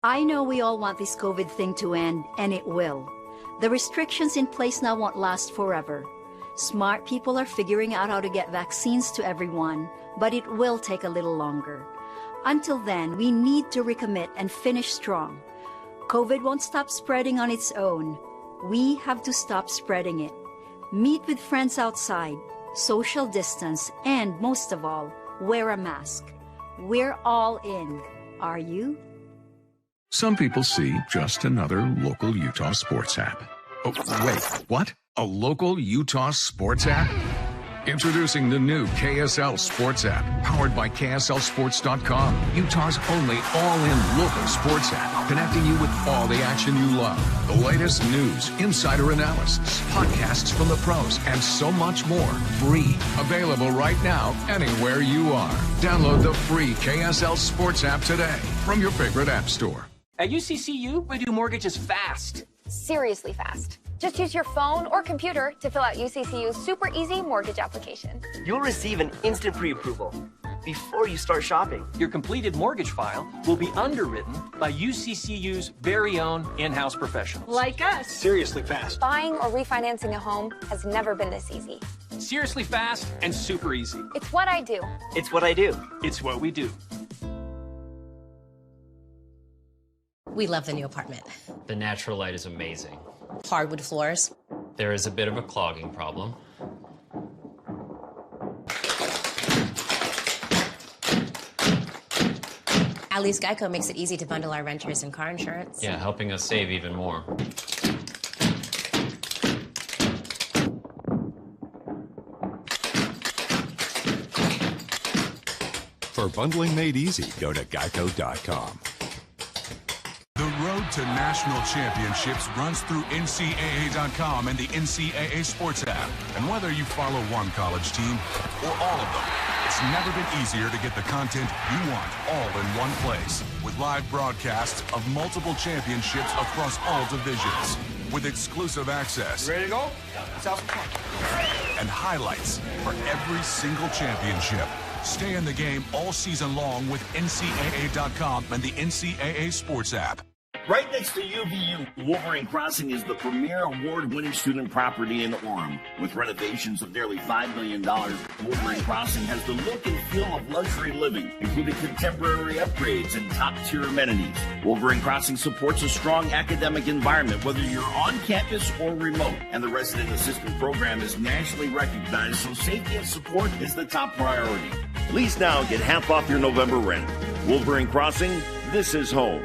I know we all want this COVID thing to end, and it will. The restrictions in place now won't last forever. Smart people are figuring out how to get vaccines to everyone, but it will take a little longer. Until then, we need to recommit and finish strong. COVID won't stop spreading on its own. We have to stop spreading it. Meet with friends outside, social distance, and most of all, wear a mask. We're all in. Are you? Some people see just another local Utah sports app. Oh, wait, what? A local Utah sports app? Introducing the new KSL Sports app, powered by KSLSports.com, Utah's only all-in local sports app, connecting you with all the action you love. The latest news, insider analysis, podcasts from the pros, and so much more. Free. Available right now, anywhere you are. Download the free KSL Sports app today from your favorite app store. At UCCU, we do mortgages fast. Seriously fast. Just use your phone or computer to fill out UCCU's super easy mortgage application. You'll receive an instant pre-approval before you start shopping. Your completed mortgage file will be underwritten by UCCU's very own in-house professionals. Like us. Seriously fast. Buying or refinancing a home has never been this easy. Seriously fast and super easy. It's what I do. It's what I do. It's what we do. We love the new apartment. The natural light is amazing. Hardwood floors. There is a bit of a clogging problem. At least Geico makes it easy to bundle our renters and car insurance. Yeah, helping us save even more. For bundling made easy, go to geico.com. The road to national championships runs through NCAA.com and the NCAA Sports app. And whether you follow one college team or all of them, it's never been easier to get the content you want all in one place. With live broadcasts of multiple championships across all divisions. With exclusive access. Ready to go? Sounds fun. And highlights for every single championship. Stay in the game all season long with NCAA.com and the NCAA Sports app. Right next to UVU, Wolverine Crossing is the premier award-winning student property in Orem. With renovations of nearly $5 million, Wolverine Crossing has the look and feel of luxury living, including contemporary upgrades and top-tier amenities. Wolverine Crossing supports a strong academic environment, whether you're on campus or remote, and the resident assistant program is nationally recognized, so safety and support is the top priority. Lease now and get half off your November rent. Wolverine Crossing, this is home.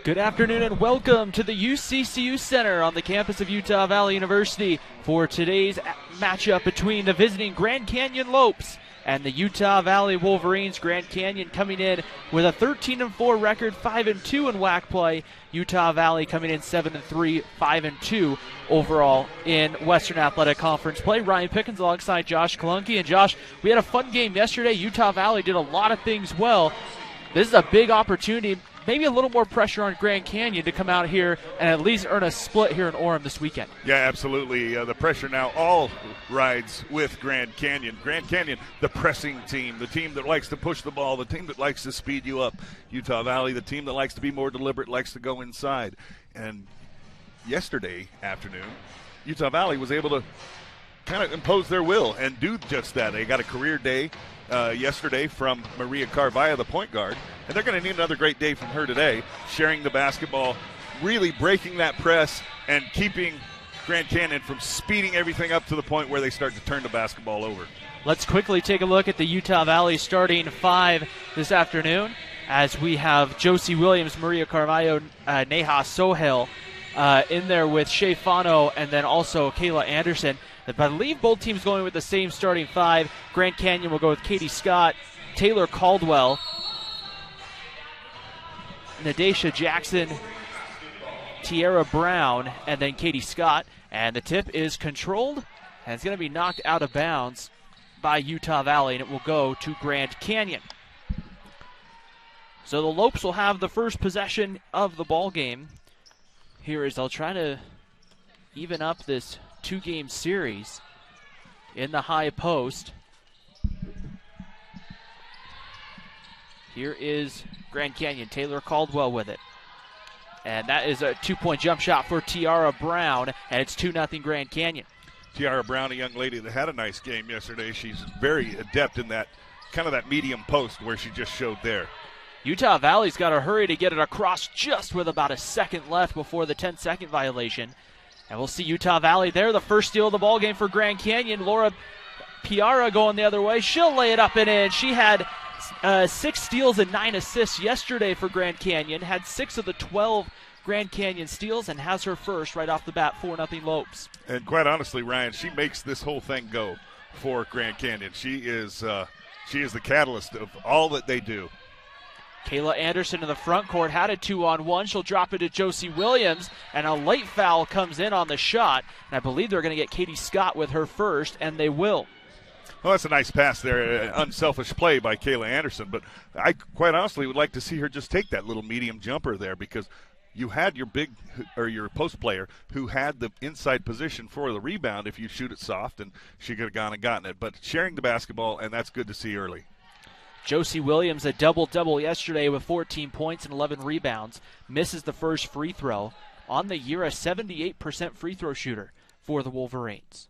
Good afternoon and welcome to the UCCU Center on the campus of Utah Valley University for today's matchup between the visiting Grand Canyon Lopes and the Utah Valley Wolverines. Grand Canyon coming in with a 13-4 record, 5-2 in WAC play. Utah Valley coming in 7-3, 5-2 overall in Western Athletic Conference play. Ryan Pickens alongside Josh Kalunke. And Josh, we had a fun game yesterday. Utah Valley did a lot of things well. This is a big opportunity. Maybe a little more pressure on Grand Canyon to come out here and at least earn a split here in Orem this weekend. Yeah, absolutely. The pressure now all rides with Grand Canyon. Grand Canyon, the pressing team, the team that likes to push the ball, the team that likes to speed you up. Utah Valley, the team that likes to be more deliberate, likes to go inside. And yesterday afternoon, Utah Valley was able to kind of impose their will and do just that. They got a career day yesterday from Maria Carvaya, the point guard, and they're going to need another great day from her today, sharing the basketball, really breaking that press and keeping Grand Canyon from speeding everything up to the point where they start to turn the basketball over. Let's quickly take a look at the Utah Valley starting five this afternoon, as we have Josie Williams, Maria Carvalho, Neha Sohail in there with Shea Fano, and then also Kayla Anderson. I believe both teams going with the same starting five. Grand Canyon will go with Katie Scott, Taylor Caldwell, Nadesha Jackson, Tierra Brown, and then Katie Scott. And the tip is controlled, and it's going to be knocked out of bounds by Utah Valley, and it will go to Grand Canyon. So the Lopes will have the first possession of the ball game. Here is they'll try to even up this two-game series. in the high post. Here is Grand Canyon. Taylor Caldwell with it. And that is a 2-point jump shot for Tiara Brown, and it's 2-0 Grand Canyon. Tiara Brown, a young lady that had a nice game yesterday. She's very adept in that kind of that medium post where she just showed there. Utah Valley's got to hurry to get it across just with about a second left before the 10-second violation. And we'll see Utah Valley there, the first steal of the ball game for Grand Canyon. Laura Piara going the other way. She'll lay it up and in. She had 6 steals and 9 assists yesterday for Grand Canyon, had 6 of the 12 Grand Canyon steals, and has her first right off the bat, 4-0 Lopes. And quite honestly, Ryan, she makes this whole thing go for Grand Canyon. She is the catalyst of all that they do. Kayla Anderson in the front court had a 2-on-1. She'll drop it to Josie Williams, and a late foul comes in on the shot. And I believe they're going to get Katie Scott with her first, and they will. Well, that's a nice pass there, unselfish play by Kayla Anderson. But I quite honestly would like to see her just take that little medium jumper there, because you had your post player who had the inside position for the rebound if you shoot it soft, and she could have gone and gotten it. But sharing the basketball, and that's good to see early. Josie Williams, a double-double yesterday with 14 points and 11 rebounds, misses the first free throw. On the year, a 78% free throw shooter for the Wolverines.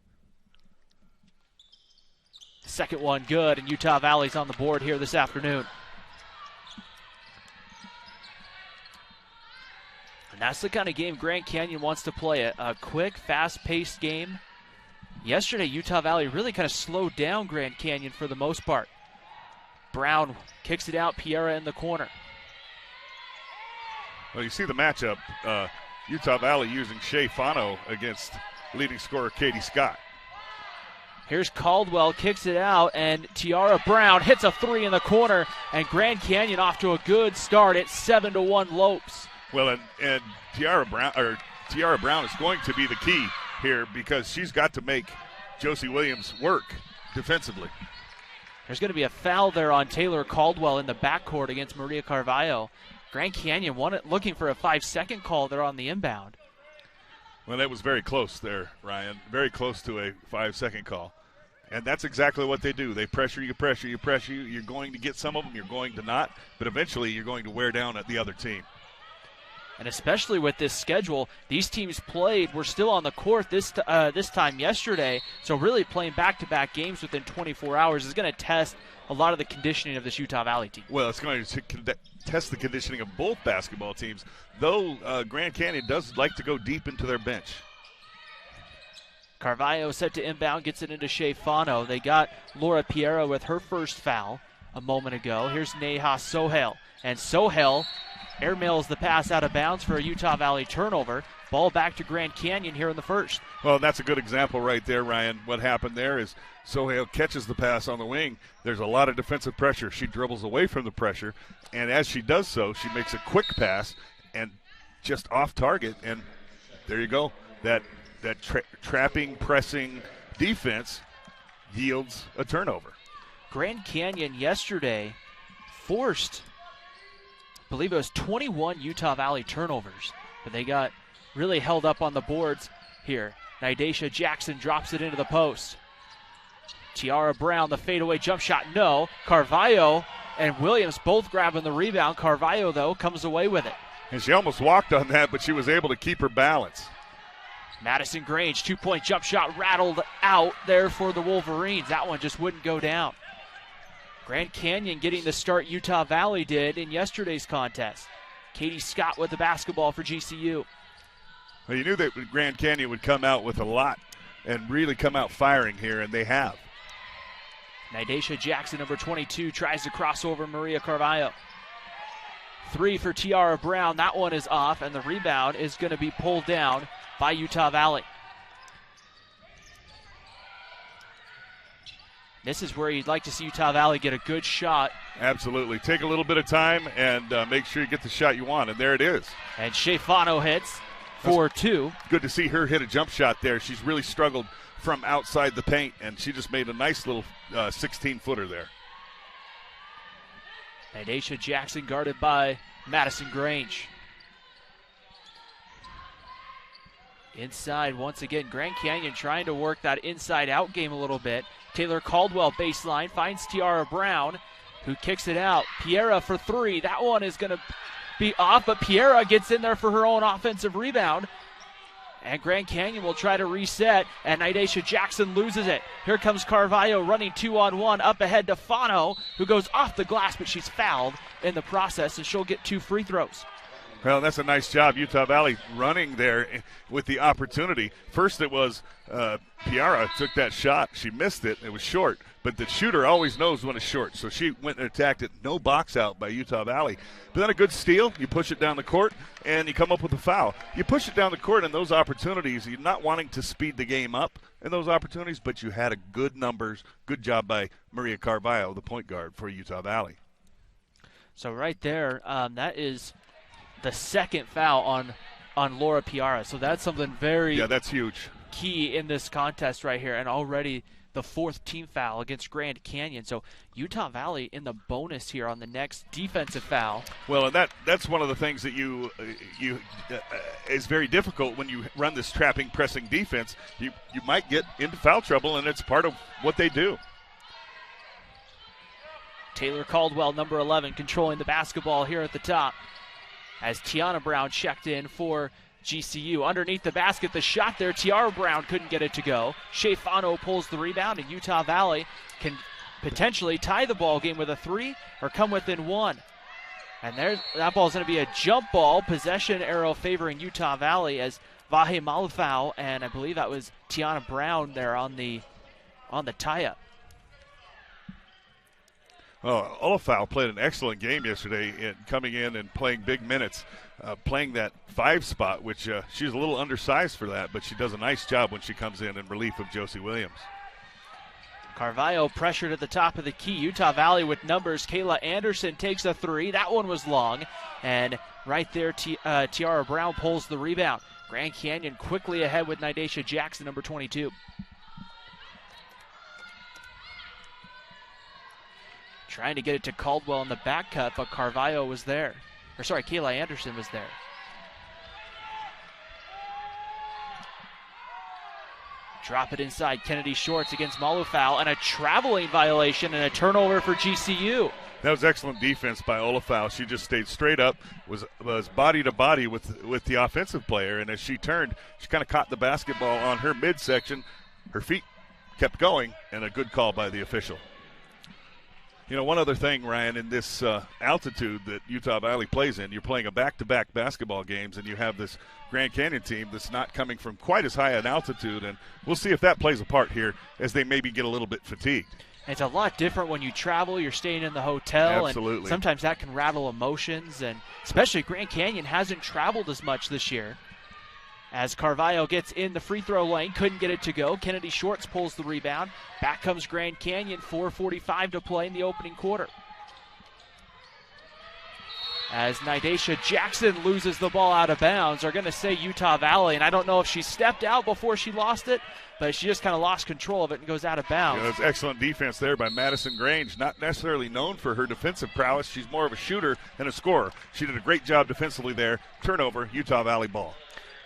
Second one good, and Utah Valley's on the board here this afternoon. And that's the kind of game Grand Canyon wants to play, a quick, fast-paced game. Yesterday, Utah Valley really kind of slowed down Grand Canyon for the most part. Brown kicks it out, Piera in the corner. Well, you see the matchup, Utah Valley using Shea Fano against leading scorer Katie Scott. Here's Caldwell, kicks it out, and Tiara Brown hits a 3 in the corner, and Grand Canyon off to a good start at 7-1 Lopes. Well, and Tiara Brown is going to be the key here, because she's got to make Josie Williams work defensively. There's going to be a foul there on Taylor Caldwell in the backcourt against Maria Carvalho. Grand Canyon looking for a 5-second call there on the inbound. Well, that was very close there, Ryan. Very close to a 5-second call. And that's exactly what they do. They pressure you. You're going to get some of them, you're going to not. But eventually you're going to wear down at the other team. And especially with this schedule, these teams were still on the court this time yesterday, so really playing back-to-back games within 24 hours is going to test a lot of the conditioning of this Utah Valley team. Well, it's going to test the conditioning of both basketball teams, though Grand Canyon does like to go deep into their bench. Carvalho set to inbound, gets it into Shea Fano. They got Laura Piera with her first foul a moment ago. Here's Neha Sohail, and Sohail airmails the pass out of bounds for a Utah Valley turnover. Ball back to Grand Canyon here in the first. Well, that's a good example right there, Ryan. What happened there is Sohail catches the pass on the wing. There's a lot of defensive pressure. She dribbles away from the pressure, and as she does so, she makes a quick pass and just off target, and there you go. That trapping, pressing defense yields a turnover. Grand Canyon yesterday forced, I believe it was 21 Utah Valley turnovers, but they got really held up on the boards here. Nidasha Jackson drops it into the post. Tiara Brown, the fadeaway jump shot, no. Carvalho and Williams both grabbing the rebound. Carvalho, though, comes away with it. And she almost walked on that, but she was able to keep her balance. Madison Grange, 2-point jump shot rattled out there for the Wolverines. That one just wouldn't go down. Grand Canyon getting the start Utah Valley did in yesterday's contest. Katie Scott with the basketball for GCU. Well, you knew that Grand Canyon would come out with a lot and really come out firing here, and they have. Nidasha Jackson, number 22, tries to cross over Maria Carvalho. 3 for Tiara Brown. That one is off, and the rebound is going to be pulled down by Utah Valley. This is where you'd like to see Utah Valley get a good shot. Absolutely. Take a little bit of time and make sure you get the shot you want, and there it is. And Shea Fano hits 4-2. Good to see her hit a jump shot there. She's really struggled from outside the paint, and she just made a nice little 16-footer there. Nidasha Jackson guarded by Madison Grange. Inside once again, Grand Canyon trying to work that inside-out game a little bit. Taylor Caldwell baseline, finds Tiara Brown, who kicks it out. Piera for three. That one is going to be off, but Piera gets in there for her own offensive rebound. And Grand Canyon will try to reset, and Nidasha Jackson loses it. Here comes Carvalho running 2-on-1 up ahead to Fano, who goes off the glass, but she's fouled in the process, and she'll get 2 free throws. Well, that's a nice job. Utah Valley running there with the opportunity. First it was Piara took that shot. She missed it. It was short. But the shooter always knows when it's short. So she went and attacked it. No box out by Utah Valley. But then a good steal. You push it down the court, and you come up with a foul. You push it down the court in those opportunities. You're not wanting to speed the game up in those opportunities, but you had a good numbers. Good job by Maria Carvalho, the point guard for Utah Valley. So right there, that is the second foul on Laura Piara. So that's something very that's huge. Key in this contest right here, and already the 4th team foul against Grand Canyon. So Utah Valley in the bonus here on the next defensive foul. Well, and that's one of the things that you is very difficult when you run this trapping, pressing defense. You might get into foul trouble, and it's part of what they do. Taylor Caldwell, number 11, controlling the basketball here at the top. As Tiana Brown checked in for GCU. Underneath the basket, the shot there. Tiara Brown couldn't get it to go. Shea Fano pulls the rebound, and Utah Valley can potentially tie the ball game with a 3 or come within 1. And that ball is going to be a jump ball. Possession arrow favoring Utah Valley as Vahe Malafau, and I believe that was Tiana Brown there on the tie-up. Oh, Olafau played an excellent game yesterday in coming in and playing big minutes, playing that 5 spot, which she's a little undersized for that, but she does a nice job when she comes in relief of Josie Williams. Carvalho pressured at the top of the key. Utah Valley with numbers. Kayla Anderson takes a 3. That one was long. And right there, Tiara Brown pulls the rebound. Grand Canyon quickly ahead with Nidasha Jackson, number 22. Trying to get it to Caldwell in the back cut, but Carvalho was there. Kayla Anderson was there. Drop it inside. Kennedy Shorts against Malufau, and a traveling violation and a turnover for GCU. That was excellent defense by Olafau. She just stayed straight up, was body to body with the offensive player, and as she turned, she kind of caught the basketball on her midsection. Her feet kept going, and a good call by the official. You know, one other thing, Ryan, in this altitude that Utah Valley plays in, you're playing a back-to-back basketball games, and you have this Grand Canyon team that's not coming from quite as high an altitude, and we'll see if that plays a part here as they maybe get a little bit fatigued. It's a lot different when you travel. You're staying in the hotel. Absolutely. And sometimes that can rattle emotions, and especially Grand Canyon hasn't traveled as much this year. As Carvalho gets in the free throw lane, couldn't get it to go. Kennedy Shorts pulls the rebound. Back comes Grand Canyon, 4:45 to play in the opening quarter. As Nidasha Jackson loses the ball out of bounds, they're going to say Utah Valley, and I don't know if she stepped out before she lost it, but she just kind of lost control of it and goes out of bounds. Yeah, that's excellent defense there by Madison Grange, not necessarily known for her defensive prowess. She's more of a shooter and a scorer. She did a great job defensively there. Turnover, Utah Valley ball.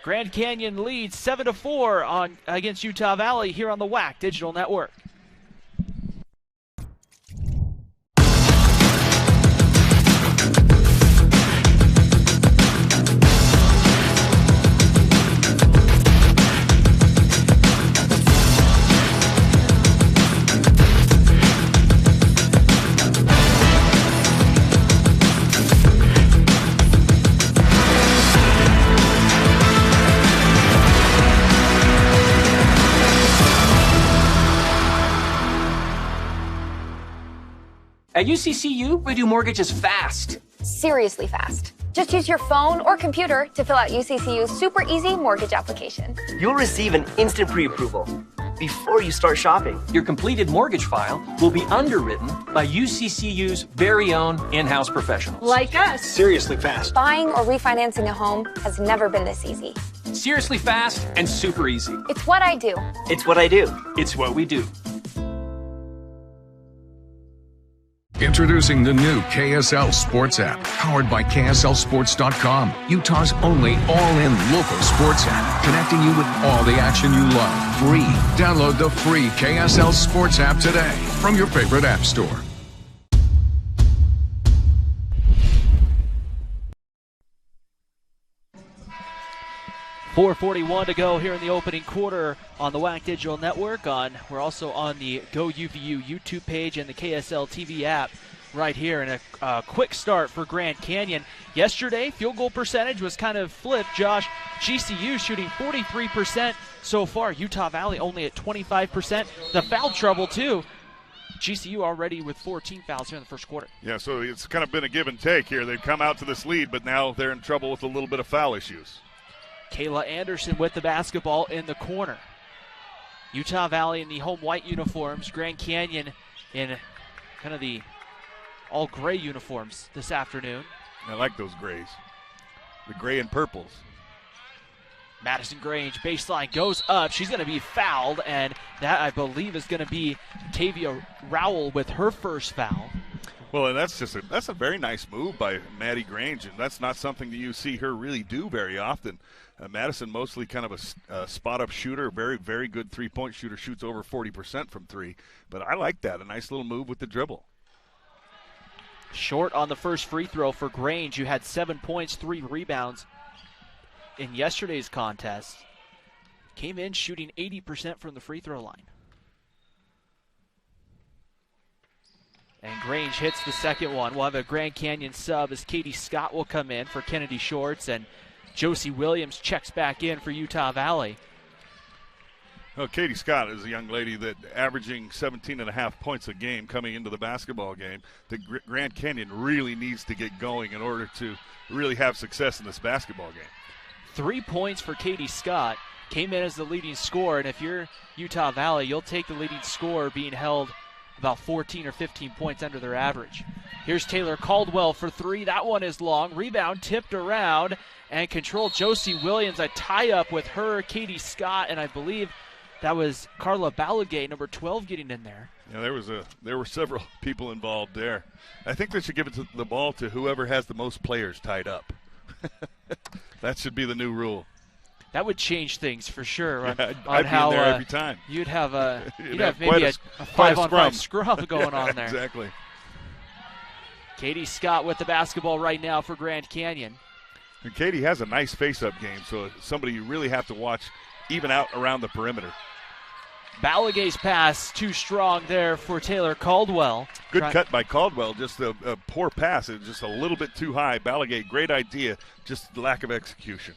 Grand Canyon leads 7-4 against Utah Valley here on the WAC Digital Network. At UCCU, we do mortgages fast. Seriously fast. Just use your phone or computer to fill out UCCU's super easy mortgage application. You'll receive an instant pre-approval before you start shopping. Your completed mortgage file will be underwritten by UCCU's very own in-house professionals. Like us. Seriously fast. Buying or refinancing a home has never been this easy. Seriously fast and super easy. It's what I do. It's what I do. It's what we do. Introducing the new KSL Sports app, powered by KSLSports.com, Utah's only all-in local sports app, connecting you with all the action you love. Free. Download the free KSL Sports app today from your favorite app store. .441 to go here in the opening quarter on the WAC Digital Network. We're also on the GoUVU YouTube page and the KSL TV app right here. And a quick start for Grand Canyon. Yesterday, field goal percentage was kind of flipped. Josh, GCU shooting 43% so far. Utah Valley only at 25%. The foul trouble, too. GCU already with 14 fouls here in the first quarter. Yeah, so it's kind of been a give and take here. They've come out to this lead, but now they're in trouble with a little bit of foul issues. Kayla Anderson with the basketball in the corner. Utah Valley in the home white uniforms. Grand Canyon in kind of the all gray uniforms this afternoon. I like those grays. The gray and purples. Madison Grange baseline goes up. She's going to be fouled, and that I believe is going to be Tavia Rowell with her first foul. Well, and that's a very nice move by Maddie Grange, and that's not something that you see her really do very often. Madison mostly kind of a spot-up shooter, very, very good three-point shooter, shoots over 40% from three. But I like that, a nice little move with the dribble. Short on the first free throw for Grange, who had 7 points, 3 rebounds in yesterday's contest. Came in shooting 80% from the free throw line. And Grange hits the second one. We'll have a Grand Canyon sub as Katie Scott will come in for Kennedy Shorts, and Josie Williams checks back in for Utah Valley. Well, Katie Scott is a young lady that averaging 17.5 points a game coming into the basketball game. The Grand Canyon really needs to get going in order to really have success in this basketball game. 3 points for Katie Scott. Came in as the leading scorer, and if you're Utah Valley, you'll take the leading scorer being held about 14 or 15 points under their average. Here's Taylor Caldwell for three. That one is long. Rebound tipped around and controlled. Josie Williams, a tie-up with her, Katie Scott, and I believe that was Carla Balagay, number 12, getting in there. Yeah, there were several people involved there. I think they should give the ball to whoever has the most players tied up. That should be the new rule. That would change things for sure on I'd how be in there every time. You'd have maybe a 5-on-5 scrum going on there. Exactly. Katie Scott with the basketball right now for Grand Canyon. And Katie has a nice face-up game, so somebody you really have to watch even out around the perimeter. Balagay's pass too strong there for Taylor Caldwell. Good cut by Caldwell, just a poor pass. It was just a little bit too high. Balagay, great idea, just lack of execution.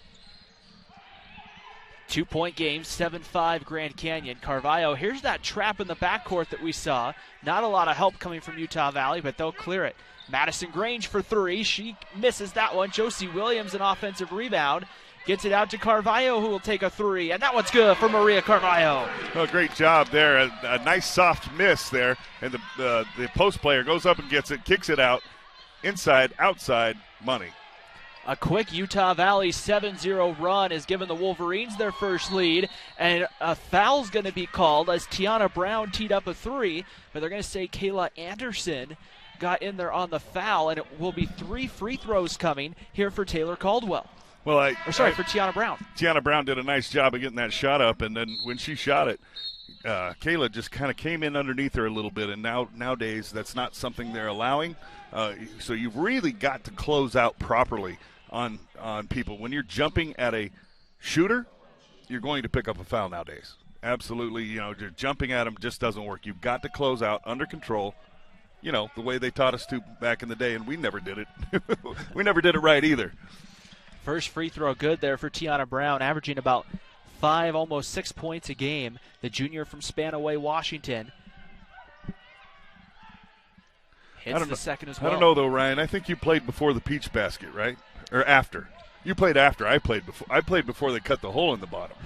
2-point game, 7-5 Grand Canyon. Carvalho, here's that trap in the backcourt that we saw. Not a lot of help coming from Utah Valley, but they'll clear it. Madison Grange for three. She misses that one. Josie Williams, an offensive rebound. Gets it out to Carvalho, who will take a three. And that one's good for Maria Carvalho. Oh, great job there. A nice soft miss there. And the post player goes up and gets it, kicks it out. Inside, outside, money. A quick Utah Valley 7-0 run has given the Wolverines their first lead, and a foul's going to be called as Tiana Brown teed up a three, but they're going to say Kayla Anderson got in there on the foul, and it will be 3 free throws coming here for Taylor Caldwell. Well, for Tiana Brown. Tiana Brown did a nice job of getting that shot up, and then when she shot it, Kayla just kind of came in underneath her a little bit, and nowadays that's not something they're allowing. So you've really got to close out properly on people. When you're jumping at a shooter, you're going to pick up a foul nowadays. Absolutely, just jumping at them just doesn't work. You've got to close out under control, the way they taught us to back in the day, and we never did it. We never did it right either. First free throw good there for Tiana Brown, averaging about 5, almost 6 points a game. The junior from Spanaway, Washington. Hits the second as well. I don't know, though, Ryan. I think you played before the peach basket, right? Or after. You played after. I played before. I played before they cut the hole in the bottom.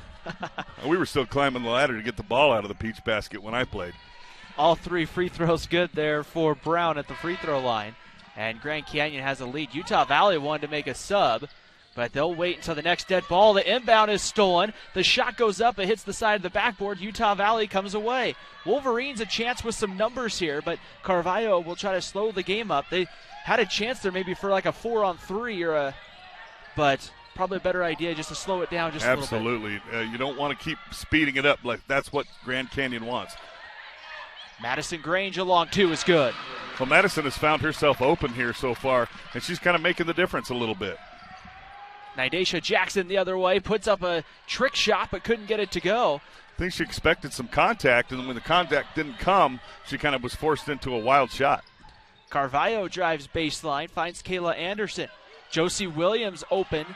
We were still climbing the ladder to get the ball out of the peach basket when I played. All 3 free throws good there for Brown at the free throw line. And Grand Canyon has a lead. Utah Valley wanted to make a sub. But they'll wait until the next dead ball. The inbound is stolen. The shot goes up. It hits the side of the backboard. Utah Valley comes away. Wolverines a chance with some numbers here, but Carvalho will try to slow the game up. They had a chance there maybe for like a 4-on-3 but probably a better idea just to slow it down just a little bit. Absolutely. You don't want to keep speeding it up. Like that's what Grand Canyon wants. Madison Grange along two is good. Well, Madison has found herself open here so far, and she's kind of making the difference a little bit. Nidasha Jackson the other way, puts up a trick shot but couldn't get it to go. I think she expected some contact, and when the contact didn't come, she kind of was forced into a wild shot. Carvalho drives baseline, finds Kayla Anderson. Josie Williams open,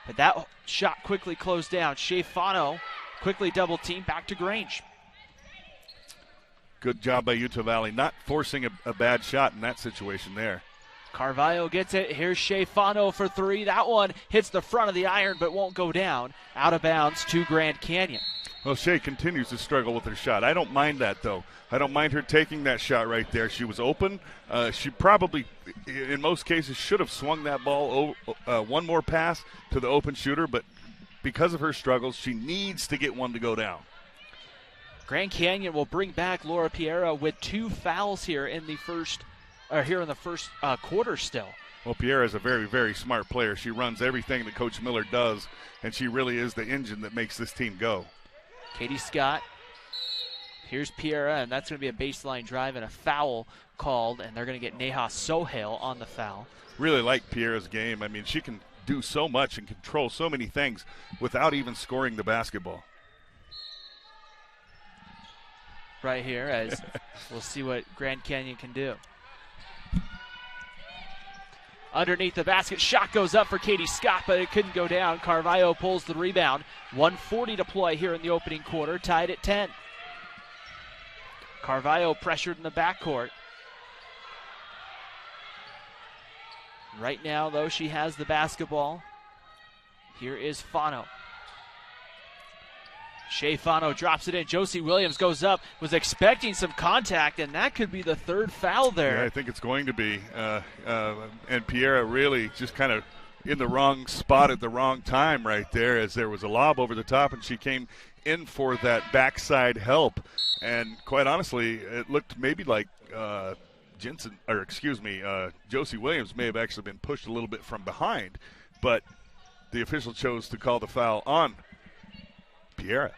but that shot quickly closed down. Shea Fano quickly double team back to Grange. Good job by Utah Valley, not forcing a bad shot in that situation there. Carvalho gets it. Here's Shea Fano for three. That one hits the front of the iron but won't go down. Out of bounds to Grand Canyon. Well, Shea continues to struggle with her shot. I don't mind that, though. I don't mind her taking that shot right there. She was open. She probably, in most cases, should have swung that ball one more pass to the open shooter, but because of her struggles, she needs to get one to go down. Grand Canyon will bring back Laura Piera with 2 fouls here in the first quarter still. Well, Piera is a very, very smart player. She runs everything that Coach Miller does, and she really is the engine that makes this team go. Katie Scott. Here's Piera, and that's going to be a baseline drive and a foul called, and they're going to get Neha Sohail on the foul. Really like Piera's game. I mean, she can do so much and control so many things without even scoring the basketball. Right here, as we'll see what Grand Canyon can do. Underneath the basket, shot goes up for Katie Scott, but it couldn't go down. Carvalho pulls the rebound. 1:40 to play here in the opening quarter, tied at 10. Carvalho pressured in the backcourt. Right now, though, she has the basketball. Here is Fano. Shea Fano drops it in. Josie Williams goes up, was expecting some contact, and that could be the 3rd foul there. Yeah, I think it's going to be. And Piera really just kind of in the wrong spot at the wrong time right there, as there was a lob over the top, and she came in for that backside help. And quite honestly, it looked maybe like Josie Williams may have actually been pushed a little bit from behind, but the official chose to call the foul on Piera.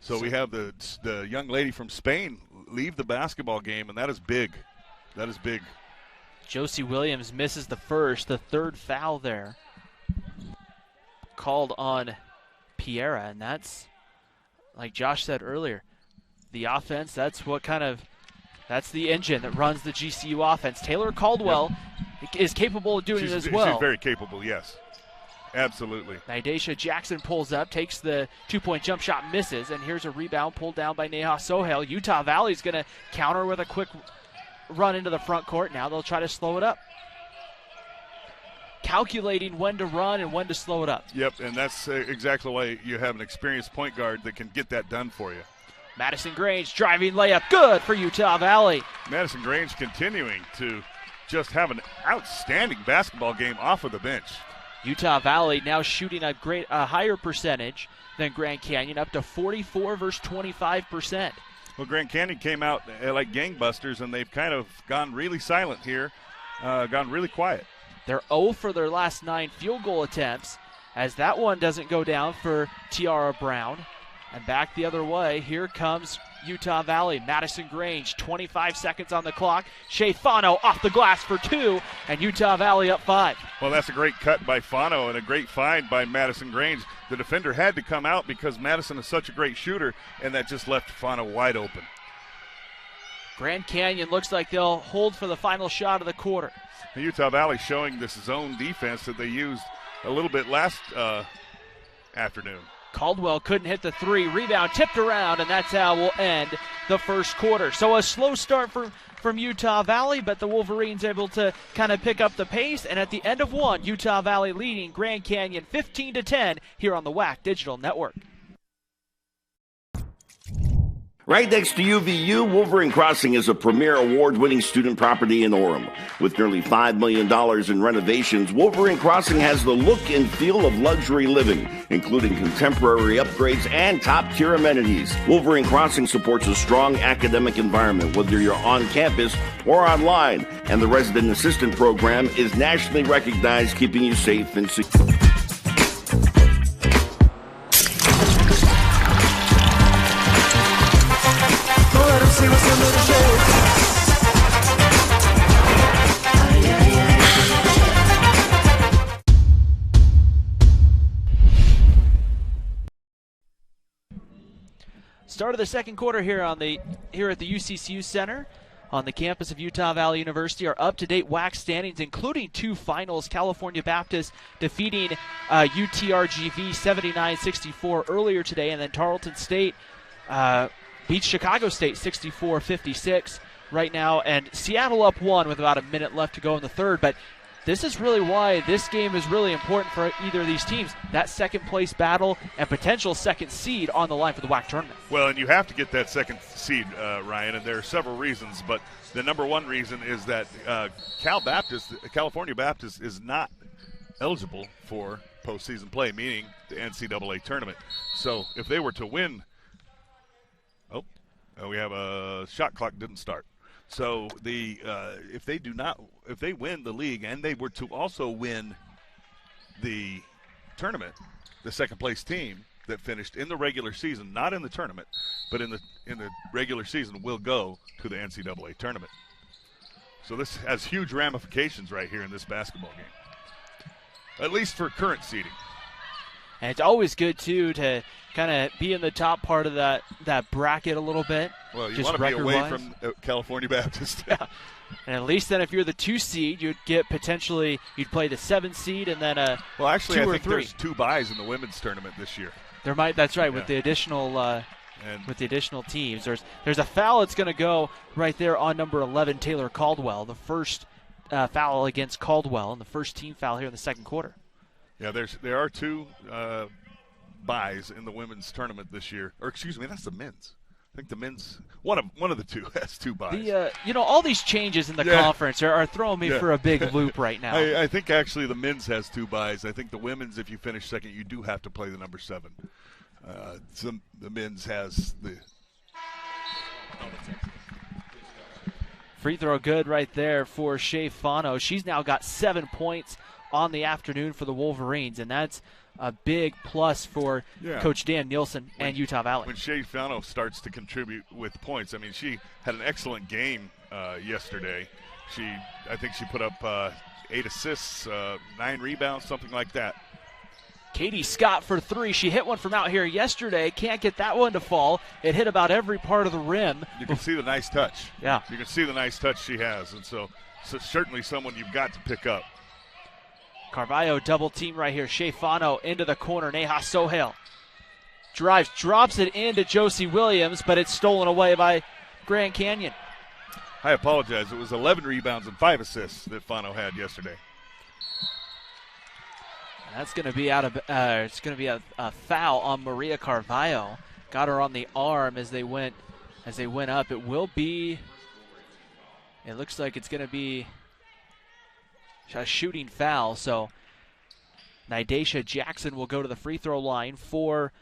So we have the young lady from Spain leave the basketball game, and that is big. That is big. Josie Williams misses the first, the 3rd foul there. Called on Piera, and that's, like Josh said earlier, the offense, that's the engine that runs the GCU offense. Taylor Caldwell is capable of doing it as well. She's very capable, yes. Absolutely. Nidasha Jackson pulls up, takes the 2-point jump shot, misses, and here's a rebound pulled down by Neha Sohail. Utah Valley's going to counter with a quick run into the front court. Now they'll try to slow it up. Calculating when to run and when to slow it up. Yep, and that's exactly why you have an experienced point guard that can get that done for you. Madison Grange driving layup, good for Utah Valley. Madison Grange continuing to just have an outstanding basketball game off of the bench. Utah Valley now shooting a higher percentage than Grand Canyon, up to 44 versus 25%. Well, Grand Canyon came out like gangbusters, and they've kind of gone really silent here, gone really quiet. They're 0 for their last 9 field goal attempts, as that one doesn't go down for Tiara Brown. And back the other way, here comes Utah Valley. Madison Grange, 25 seconds on the clock. Shea Fano off the glass for 2, and Utah Valley up 5. Well, that's a great cut by Fano and a great find by Madison Grange. The defender had to come out because Madison is such a great shooter, and that just left Fano wide open. Grand Canyon looks like they'll hold for the final shot of the quarter. Utah Valley showing this zone defense that they used a little bit last afternoon. Caldwell couldn't hit the 3. Rebound tipped around, and that's how we'll end the first quarter. So a slow start from Utah Valley, but the Wolverines able to kind of pick up the pace. And at the end of 1, Utah Valley leading Grand Canyon 15-10 here on the WAC Digital Network. Right next to UVU, Wolverine Crossing is a premier award-winning student property in Orem. With nearly $5 million in renovations, Wolverine Crossing has the look and feel of luxury living, including contemporary upgrades and top-tier amenities. Wolverine Crossing supports a strong academic environment, whether you're on campus or online, and the Resident Assistant Program is nationally recognized, keeping you safe and secure. Start of the second quarter here at the UCCU Center on the campus of Utah Valley University. Our up-to-date WAC standings, including two finals. California Baptist defeating UTRGV 79-64 earlier today, and then Tarleton State beats Chicago State 64-56 right now, and Seattle up 1 with about a minute left to go in the third. But this is really why this game is really important for either of these teams. That second place battle and potential second seed on the line for the WAC tournament. Well, and you have to get that second seed, Ryan, and there are several reasons. But the number one reason is that California Baptist is not eligible for postseason play, meaning the NCAA tournament. So if they were to win, we have a shot clock didn't start. So if they win the league and they were to also win the tournament, the second place team that finished in the regular season, not in the tournament, but in the regular season, will go to the NCAA tournament. So this has huge ramifications right here in this basketball game, at least for current seeding. And it's always good, too, to kind of be in the top part of that bracket a little bit. Well, you want to be away from California Baptist. Yeah. And at least then if you're the 2 seed, you'd you'd play the 7 seed and then a well, actually, 2 I think 3. There's 2 byes in the women's tournament this year. That's right, with the additional teams. There's a foul that's going to go right there on number 11, Taylor Caldwell, the first foul against Caldwell, and the first team foul here in the second quarter. Yeah, there are 2 byes in the women's tournament this year. Or excuse me, that's the men's. I think the men's one of the 2 has 2 byes. All these changes in the conference are throwing me for a big loop right now. I think actually the men's has 2 byes. I think the women's, if you finish second, you do have to play the number 7. The men's has the free throw good right there for Shea Fano. She's now got 7 points on the afternoon for the Wolverines, and that's a big plus for Coach Dan Nielsen and Utah Valley. When Shea Fano starts to contribute with points, I mean, she had an excellent game yesterday. I think she put up 8 assists, 9 rebounds, something like that. Katie Scott for 3. She hit one from out here yesterday. Can't get that one to fall. It hit about every part of the rim. You can see the nice touch. Yeah. You can see the nice touch she has, and so certainly someone you've got to pick up. Carvalho double team right here. Shea Fano into the corner. Neha Sohail drives, drops it into Josie Williams, but it's stolen away by Grand Canyon. I apologize. It was 11 rebounds and 5 assists that Fano had yesterday. That's going to be it's going to be a foul on Maria Carvalho. Got her on the arm as they went up. It looks like it's going to be a shooting foul. So Nidasha Jackson will go to the free throw line for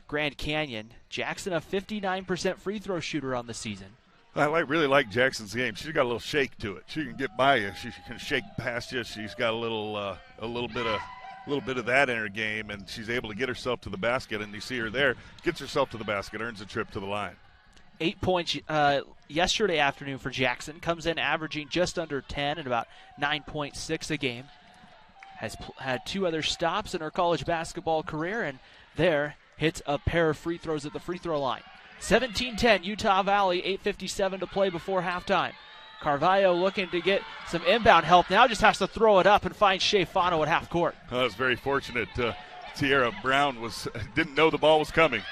Grand Canyon. Jackson, a 59% free throw shooter on the season. I really like Jackson's game. She's got a little shake to it. She can get by you. She can shake past you. She's got a little bit of that in her game, and she's able to get herself to the basket. And you see her there, gets herself to the basket, earns a trip to the line. 8 points yesterday afternoon for Jackson. Comes in averaging just under 10 and about 9.6 a game. Has had 2 other stops in her college basketball career, and there hits a pair of free throws at the free throw line. 17-10 Utah Valley, 8:57 to play before halftime. Carvalho looking to get some inbound help now, just has to throw it up and find Shea Fano at half court. That was very fortunate. Tierra Brown didn't know the ball was coming.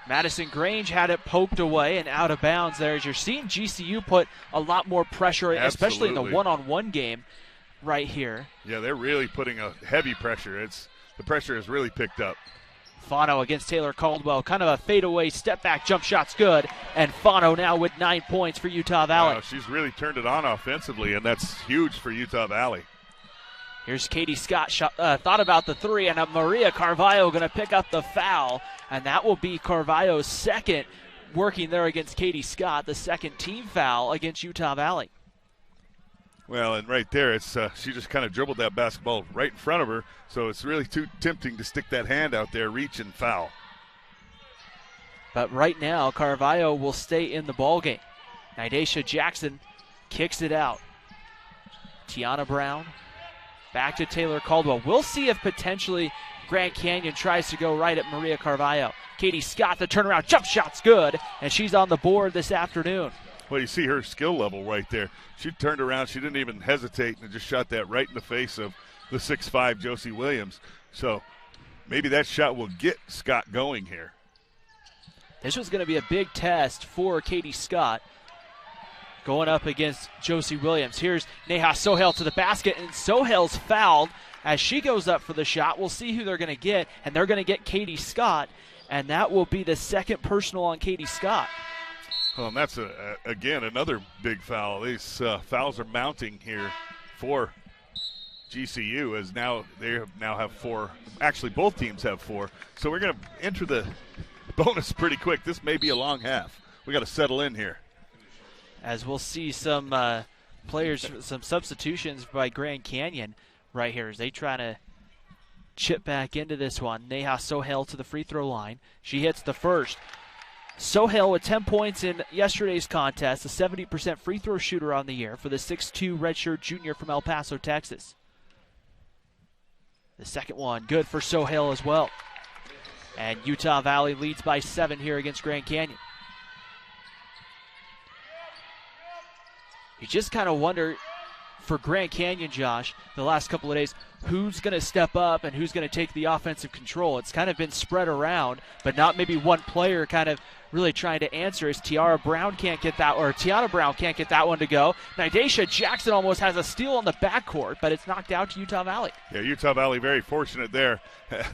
Madison Grange had it poked away and out of bounds there. As you're seeing GCU put a lot more pressure, especially in the one-on-one game right here. Yeah, they're really putting a heavy pressure. The pressure has really picked up. Fano against Taylor Caldwell. Kind of a fadeaway step back jump shot's good. And Fano now with 9 points for Utah Valley. Wow, she's really turned it on offensively, and that's huge for Utah Valley. Here's Katie Scott, thought about the three, and Maria Carvalho going to pick up the foul. And that will be Carvalho's second working there against Katie Scott, the second team foul against Utah Valley. Well, and right there, it's she just kind of dribbled that basketball right in front of her, so it's really too tempting to stick that hand out there, reach and foul. But right now, Carvalho will stay in the ballgame. Nidasha Jackson kicks it out. Tiana Brown back to Taylor Caldwell. We'll see if potentially Grand Canyon tries to go right at Maria Carvalho. Katie Scott, the turnaround jump shot's good, and she's on the board this afternoon. Well, you see her skill level right there. She turned around. She didn't even hesitate and just shot that right in the face of the 6'5" Josie Williams. So maybe that shot will get Scott going here. This was going to be a big test for Katie Scott going up against Josie Williams. Here's Neha Sohail to the basket, and Sohail's fouled as she goes up for the shot. We'll see who they're going to get, and they're going to get Katie Scott, and that will be the second personal on Katie Scott. Well, and that's, again, another big foul. These fouls are mounting here for GCU as now they now have 4. Actually, both teams have 4. So we're going to enter the bonus pretty quick. This may be a long half. We got to settle in here. As we'll see some players, some substitutions by Grand Canyon right here as they try to chip back into this one. Neha Sohail to the free throw line. She hits the first. Sohail with 10 points in yesterday's contest, a 70% free throw shooter on the year for the 6'2" redshirt junior from El Paso, Texas. The second one, good for Sohail as well. And Utah Valley leads by 7 here against Grand Canyon. You just kind of wonder for Grand Canyon, Josh, the last couple of days, who's going to step up and who's going to take the offensive control. It's kind of been spread around, but not maybe one player kind of really trying to answer as Tiana Brown can't get that one to go. Nidasha Jackson almost has a steal on the backcourt, but it's knocked out to Utah Valley. Yeah, Utah Valley very fortunate there.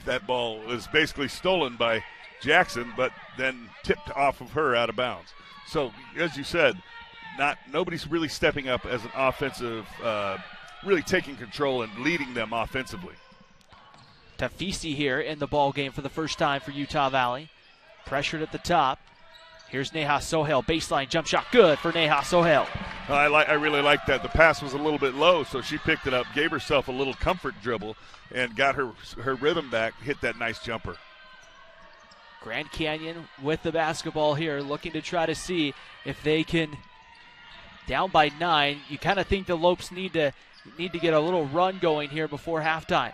That ball was basically stolen by Jackson, but then tipped off of her out of bounds. So, as you said, nobody's really stepping up as an offensive, really taking control and leading them offensively. Tafisi here in the ball game for the first time for Utah Valley. Pressured at the top. Here's Neha Sohail, baseline jump shot, good for Neha Sohail. I really like that. The pass was a little bit low, so she picked it up, gave herself a little comfort dribble, and got her rhythm back, hit that nice jumper. Grand Canyon with the basketball here, looking to try to see if they can, down by 9, you kind of think the Lopes need to get a little run going here before halftime.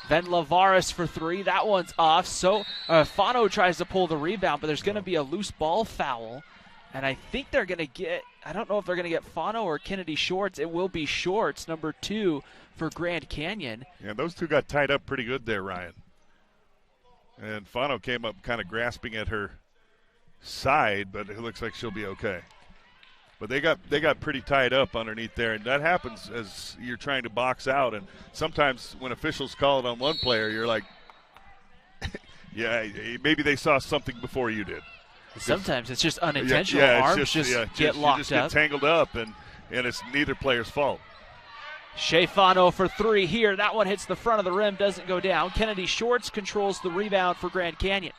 Then Lavaris for 3. That one's off. So Fano tries to pull the rebound, but there's going to be a loose ball foul. And I think they're going to get, I don't know if they're going to get Fano or Kennedy Shorts. It will be Shorts, number 2 for Grand Canyon. Yeah, those two got tied up pretty good there, Ryan. And Fano came up kind of grasping at her side, but it looks like she'll be okay. But they got pretty tied up underneath there, and that happens as you're trying to box out. And sometimes when officials call it on one player, you're like, yeah, maybe they saw something before you did. Sometimes it's just unintentional. Arms just get locked up. Get tangled up, and it's neither player's fault. Shea Fano for 3 here. That one hits the front of the rim, doesn't go down. Kennedy Shorts controls the rebound for Grand Canyon.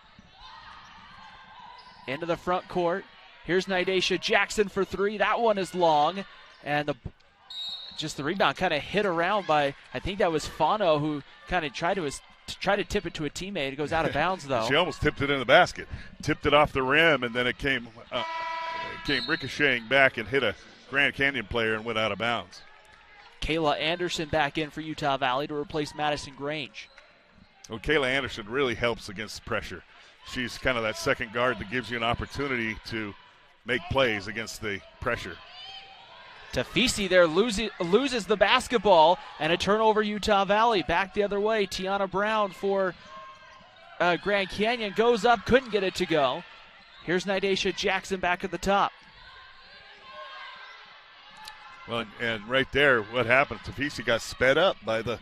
Into the front court. Here's Nidasha Jackson for 3. That one is long. And the rebound kind of hit around by, I think that was Fano, who kind of tried to tip it to a teammate. It goes out of bounds, though. She almost tipped it in the basket. Tipped it off the rim, and then it came ricocheting back and hit a Grand Canyon player and went out of bounds. Kayla Anderson back in for Utah Valley to replace Madison Grange. Well, Kayla Anderson really helps against pressure. She's kind of that second guard that gives you an opportunity to make plays against the pressure. Tafisi there loses the basketball, and a turnover Utah Valley. Back the other way, Tiana Brown for Grand Canyon goes up, couldn't get it to go. Here's Nidasha Jackson back at the top. Well, and right there, what happened? Tafisi got sped up by the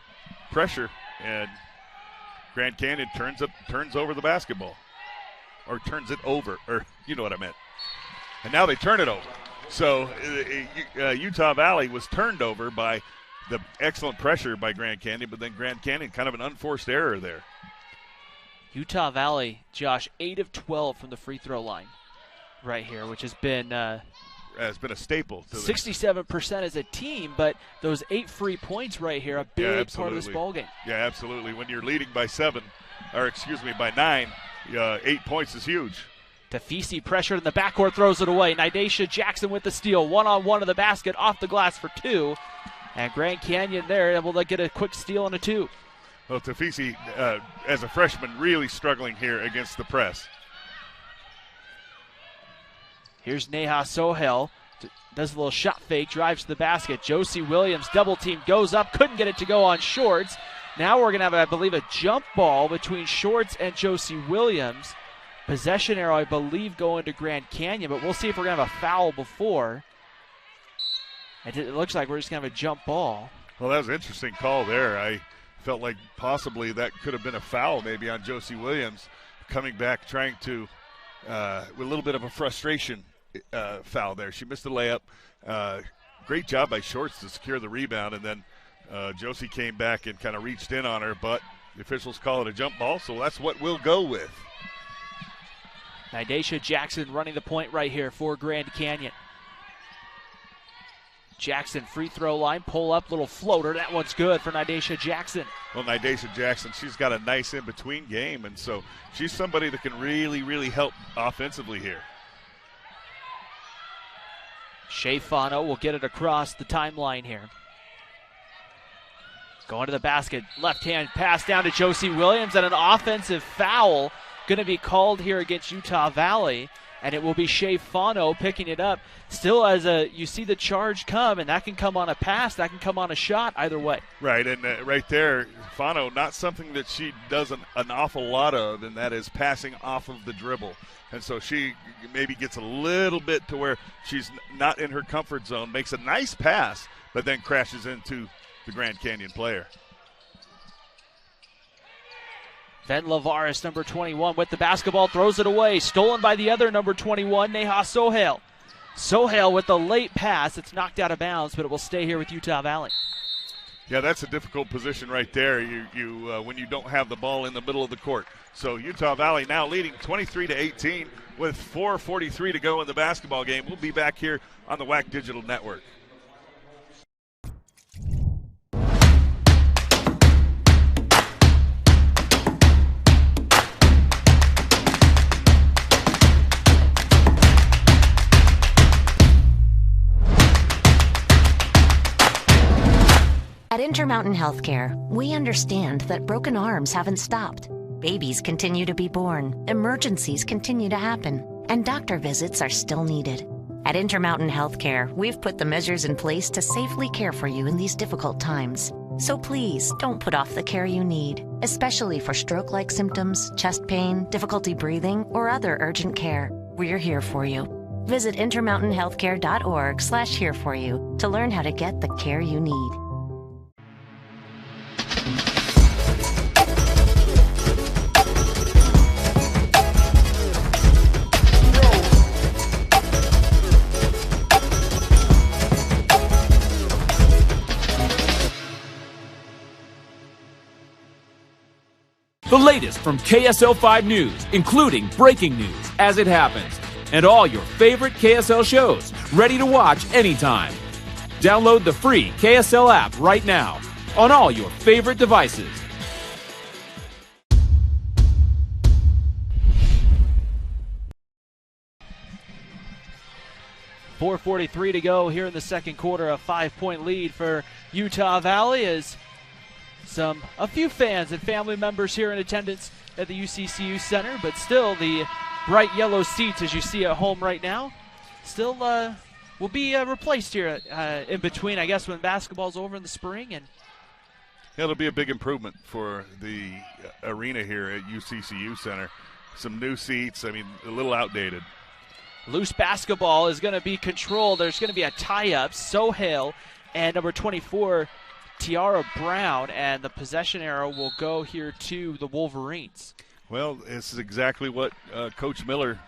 pressure, and Grand Canyon turns over the basketball, or turns it over, or you know what I meant. And now they turn it over. So Utah Valley was turned over by the excellent pressure by Grand Canyon, but then Grand Canyon kind of an unforced error there. Utah Valley, Josh, 8 of 12 from the free throw line right here, which has been a staple. 67% as a team, but those 8 free points right here, a big part of this ballgame. Yeah, absolutely. When you're leading by 9, 8 points is huge. Tafisi pressured in the backcourt, throws it away. Nidasha Jackson with the steal. One-on-one to the basket, off the glass for 2. And Grand Canyon there able to get a quick steal and a 2. Well, Tafisi, as a freshman, really struggling here against the press. Here's Neha Sohail. Does a little shot fake, drives to the basket. Josie Williams, double team, goes up, couldn't get it to go on Shorts. Now we're going to have, I believe, a jump ball between Shorts and Josie Williams. Possession arrow, I believe, going to Grand Canyon, but we'll see if we're going to have a foul before. It looks like we're just going to have a jump ball. Well, that was an interesting call there. I felt like possibly that could have been a foul maybe on Josie Williams, coming back trying to, with a little bit of a frustration foul there. She missed the layup. Great job by Shorts to secure the rebound, and then Josie came back and kind of reached in on her, but the officials call it a jump ball, so that's what we'll go with. Nidasha Jackson running the point right here for Grand Canyon. Jackson free throw line, pull up, little floater. That one's good for Nidasha Jackson. Well, Nidasha Jackson, she's got a nice in-between game, and so she's somebody that can really, really help offensively here. Shea Fano will get it across the timeline here. Going to the basket, left-hand pass down to Josie Williams, and an offensive foul going to be called here against Utah Valley, and it will be Shea Fano picking it up. Still, you see the charge come, and that can come on a pass, that can come on a shot, either way. Right, and right there, Fano, not something that she does an awful lot of, and that is passing off of the dribble. And so she maybe gets a little bit to where she's not in her comfort zone, makes a nice pass, but then crashes into the Grand Canyon player. Ven Lavaris, number 21, with the basketball, throws it away. Stolen by the other number 21, Neha Sohail. Sohail with the late pass. It's knocked out of bounds, but it will stay here with Utah Valley. Yeah, that's a difficult position right there. When you don't have the ball in the middle of the court. So Utah Valley now leading 23-18 with 4:43 to go in the basketball game. We'll be back here on the WAC Digital Network. At Intermountain Healthcare, we understand that broken arms haven't stopped. Babies continue to be born, emergencies continue to happen, and doctor visits are still needed. At Intermountain Healthcare, we've put the measures in place to safely care for you in these difficult times. So please, don't put off the care you need, especially for stroke-like symptoms, chest pain, difficulty breathing, or other urgent care. We're here for you. Visit intermountainhealthcare.org/here-for-you to learn how to get the care you need. The latest from KSL 5 News, including breaking news as it happens, and all your favorite KSL shows, ready to watch anytime. Download the free KSL app right now on all your favorite devices. .443 to go here in the second quarter. A 5-point lead for Utah Valley as a few fans and family members here in attendance at the UCCU Center, but still the bright yellow seats as you see at home right now still will be replaced here in between, I guess, when basketball's over in the spring. And it'll be a big improvement for the arena here at UCCU Center. Some new seats, a little outdated. Loose basketball is going to be controlled. There's going to be a tie-up. Sohail and number 24, Tiara Brown, and the possession arrow will go here to the Wolverines. Well, this is exactly what Coach Miller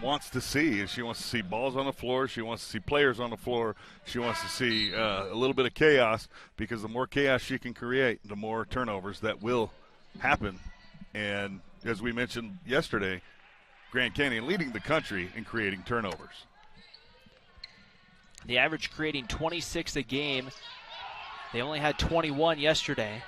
wants to see. She wants to see balls on the floor. She wants to see players on the floor. She wants to see a little bit of chaos, because the more chaos she can create, the more turnovers that will happen. And as we mentioned yesterday, Grand Canyon leading the country in creating turnovers. The average creating 26 a game. They only had 21 yesterday.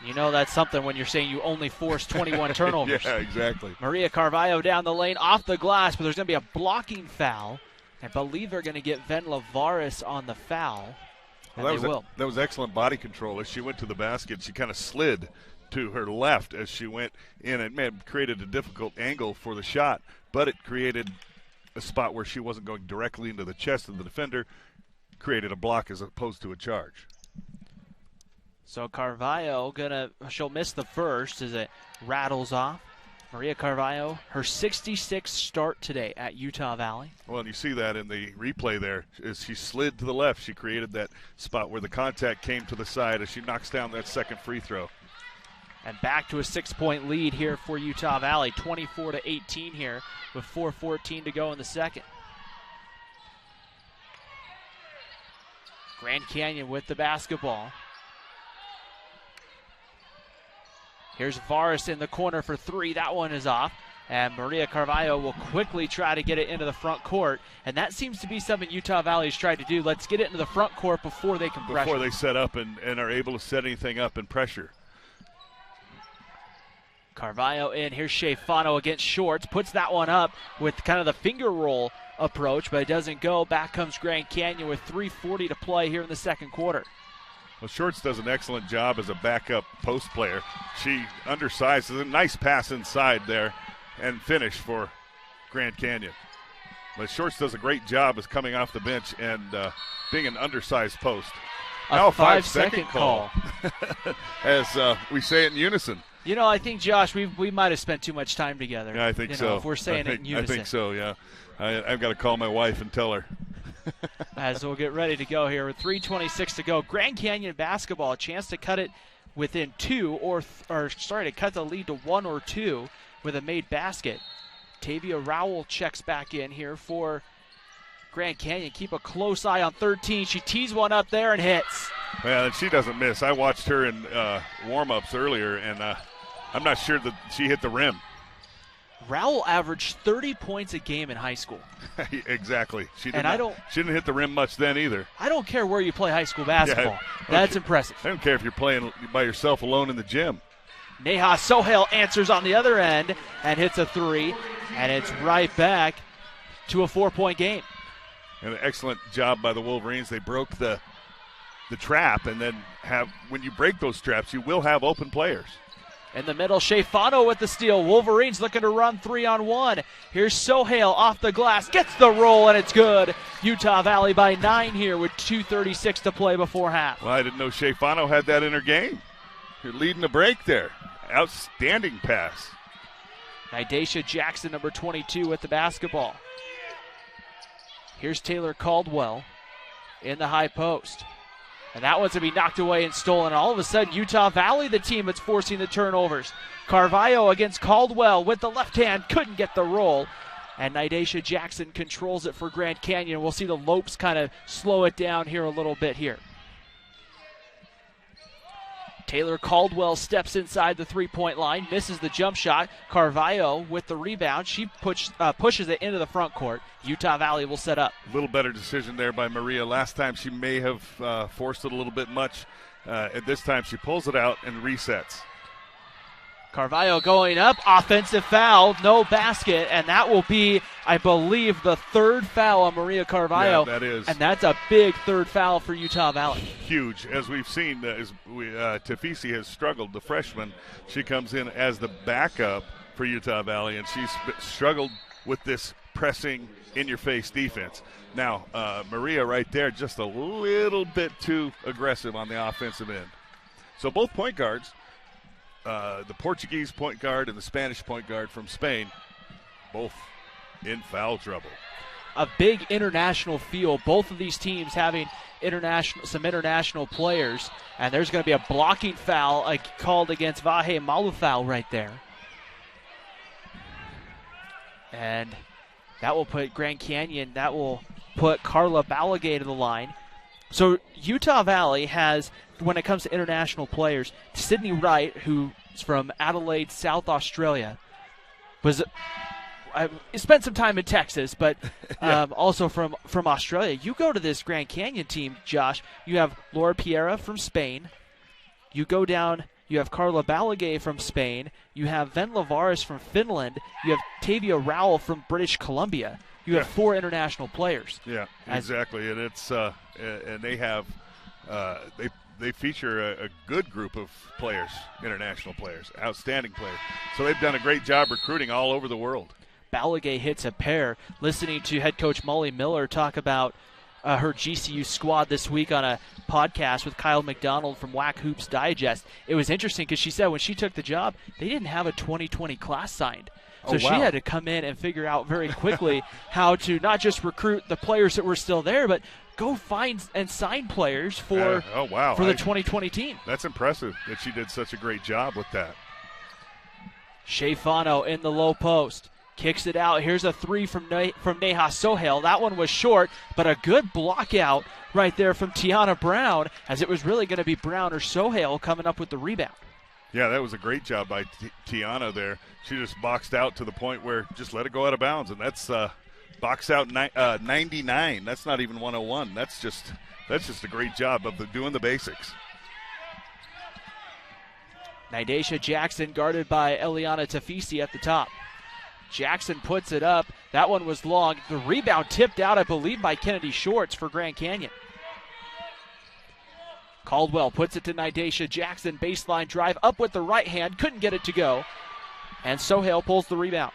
You know that's something when you're saying you only forced 21 turnovers. Yeah, exactly. Maria Carvalho down the lane, off the glass, but there's going to be a blocking foul. I believe they're going to get Ven Lavares on the foul. Well, that was excellent body control. As she went to the basket, she kind of slid to her left as she went in. It may have created a difficult angle for the shot, but it created a spot where she wasn't going directly into the chest of the defender, created a block as opposed to a charge. So Carvalho she'll miss the first as it rattles off. Maria Carvalho, her 66th start today at Utah Valley. Well, and you see that in the replay there. As she slid to the left, she created that spot where the contact came to the side as she knocks down that second free throw. And back to a 6-point lead here for Utah Valley, 24-18 here with 4:14 to go in the second. Grand Canyon with the basketball. Here's Varis in the corner for three. That one is off. And Maria Carvalho will quickly try to get it into the front court. And that seems to be something Utah Valley's tried to do. Let's get it into the front court before they can pressure. Before they set up and are able to set anything up and pressure. Carvalho in. Here's Shea Fano against Shorts. Puts that one up with kind of the finger roll approach, but it doesn't go. Back comes Grand Canyon with 3:40 to play here in the second quarter. Well, Shorts does an excellent job as a backup post player. She undersized. A nice pass inside there and finish for Grand Canyon. But Shorts does a great job as coming off the bench and being an undersized post. Now a 5-second call. As we say it in unison. You know, I think, Josh, we might have spent too much time together. Yeah, I think so. If we're saying it in unison. I think so, yeah. I've got to call my wife and tell her. As we'll get ready to go here with 3:26 to go. Grand Canyon basketball, a chance to cut it within two to cut the lead to 1 or 2 with a made basket. Tavia Rowell checks back in here for Grand Canyon. Keep a close eye on 13. She tees one up there and hits. Well, and she doesn't miss. I watched her in warm-ups earlier, and I'm not sure that she hit the rim. Rowell averaged 30 points a game in high school. Exactly. She didn't hit the rim much then either. I don't care where you play high school basketball. That's impressive. I don't care if you're playing by yourself alone in the gym. Neha Sohail answers on the other end and hits a three, and it's right back to a 4-point game. And an excellent job by the Wolverines. They broke the trap, and then when you break those traps, you will have open players. In the middle, Shea Fano with the steal. Wolverines looking to run 3-on-1. Here's Sohail off the glass. Gets the roll, and it's good. Utah Valley by 9 here with 2:36 to play before half. Well, I didn't know Shea Fano had that in her game. You're leading the break there. Outstanding pass. Nidasha Jackson, number 22, with the basketball. Here's Taylor Caldwell in the high post. And that one's going to be knocked away and stolen. And all of a sudden, Utah Valley, the team that's forcing the turnovers. Carvalho against Caldwell with the left hand. Couldn't get the roll. And Nidasha Jackson controls it for Grand Canyon. We'll see the Lopes kind of slow it down here a little bit here. Taylor Caldwell steps inside the three-point line, misses the jump shot. Carvalho with the rebound. She pushes it into the front court. Utah Valley will set up. A little better decision there by Maria. Last time she may have forced it a little bit much. At this time she pulls it out and resets. Carvalho going up, offensive foul, no basket, and that will be, I believe, the third foul on Maria Carvalho. Yeah, that is. And that's a big third foul for Utah Valley. Huge. As we've seen, Tafisi has struggled, the freshman. She comes in as the backup for Utah Valley, and she's struggled with this pressing, in-your-face defense. Now, Maria right there just a little bit too aggressive on the offensive end. So both point guards, the Portuguese point guard and the Spanish point guard from Spain, both in foul trouble. a big international feel. Both of these teams having some international players, and there's going to be a blocking foul called against Vahe Malufau right there. And that will put Grand Canyon, that will put Carla Balagay to the line. So Utah Valley has, when it comes to international players, Sydney Wright, who's from Adelaide, South Australia, spent some time in Texas, but also from Australia. You go to this Grand Canyon team, Josh, you have Laura Piera from Spain. You go down, you have Carla Balagay from Spain. You have Ven Lavares from Finland. You have Tavia Rowell from British Columbia. You have 4 international players. Yeah, exactly. And it's and they have they feature a good group of players, international players, outstanding players. So they've done a great job recruiting all over the world. Balagay hits a pair. Listening to head coach Molly Miller talk about her GCU squad this week on a podcast with Kyle McDonald from Whack Hoops Digest. It was interesting because she said when she took the job, they didn't have a 2020 class signed. So she had to come in and figure out very quickly how to not just recruit the players that were still there, but go find and sign players for the 2020 team. That's impressive that she did such a great job with that. Shea Fano in the low post. Kicks it out. Here's a 3 from Neha Sohail. That one was short, but a good block out right there from Tiana Brown, as it was really going to be Brown or Sohail coming up with the rebound. Yeah, that was a great job by Tiana there. She just boxed out to the point where just let it go out of bounds, and that's box out 99. That's not even 101. That's just a great job of doing the basics. Nidasha Jackson guarded by Eliana Tafisi at the top. Jackson puts it up. That one was long. The rebound tipped out, I believe, by Kennedy Shorts for Grand Canyon. Caldwell puts it to Nidasha Jackson. Baseline drive up with the right hand. Couldn't get it to go. And Sohail pulls the rebound.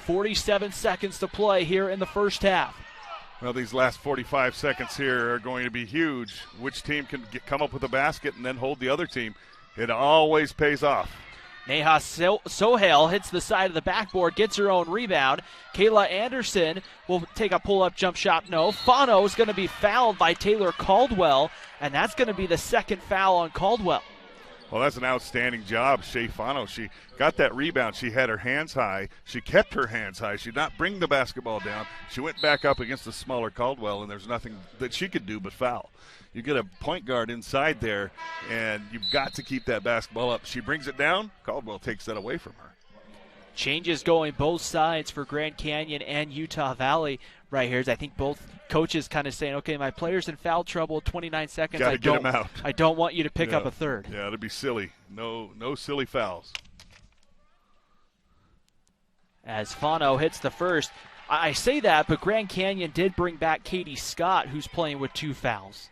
47 seconds to play here in the first half. Well, these last 45 seconds here are going to be huge. Which team can come up with a basket and then hold the other team? It always pays off. Neha Sohail hits the side of the backboard, gets her own rebound. Kayla Anderson will take a pull-up jump shot. No. Fano is going to be fouled by Taylor Caldwell, and that's going to be the second foul on Caldwell. Well, that's an outstanding job, Shea Fano. She got that rebound. She had her hands high. She kept her hands high. She did not bring the basketball down. She went back up against the smaller Caldwell, and there's nothing that she could do but foul. You get a point guard inside there, and you've got to keep that basketball up. She brings it down. Caldwell takes that away from her. Changes going both sides for Grand Canyon and Utah Valley right here. I think both coaches kind of saying, okay, my player's in foul trouble, 29 seconds. Gotta get him out. I don't want you to pick up a third. Yeah, it'd be silly. No silly fouls. As Fano hits the first. I say that, but Grand Canyon did bring back Katie Scott, who's playing with 2 fouls.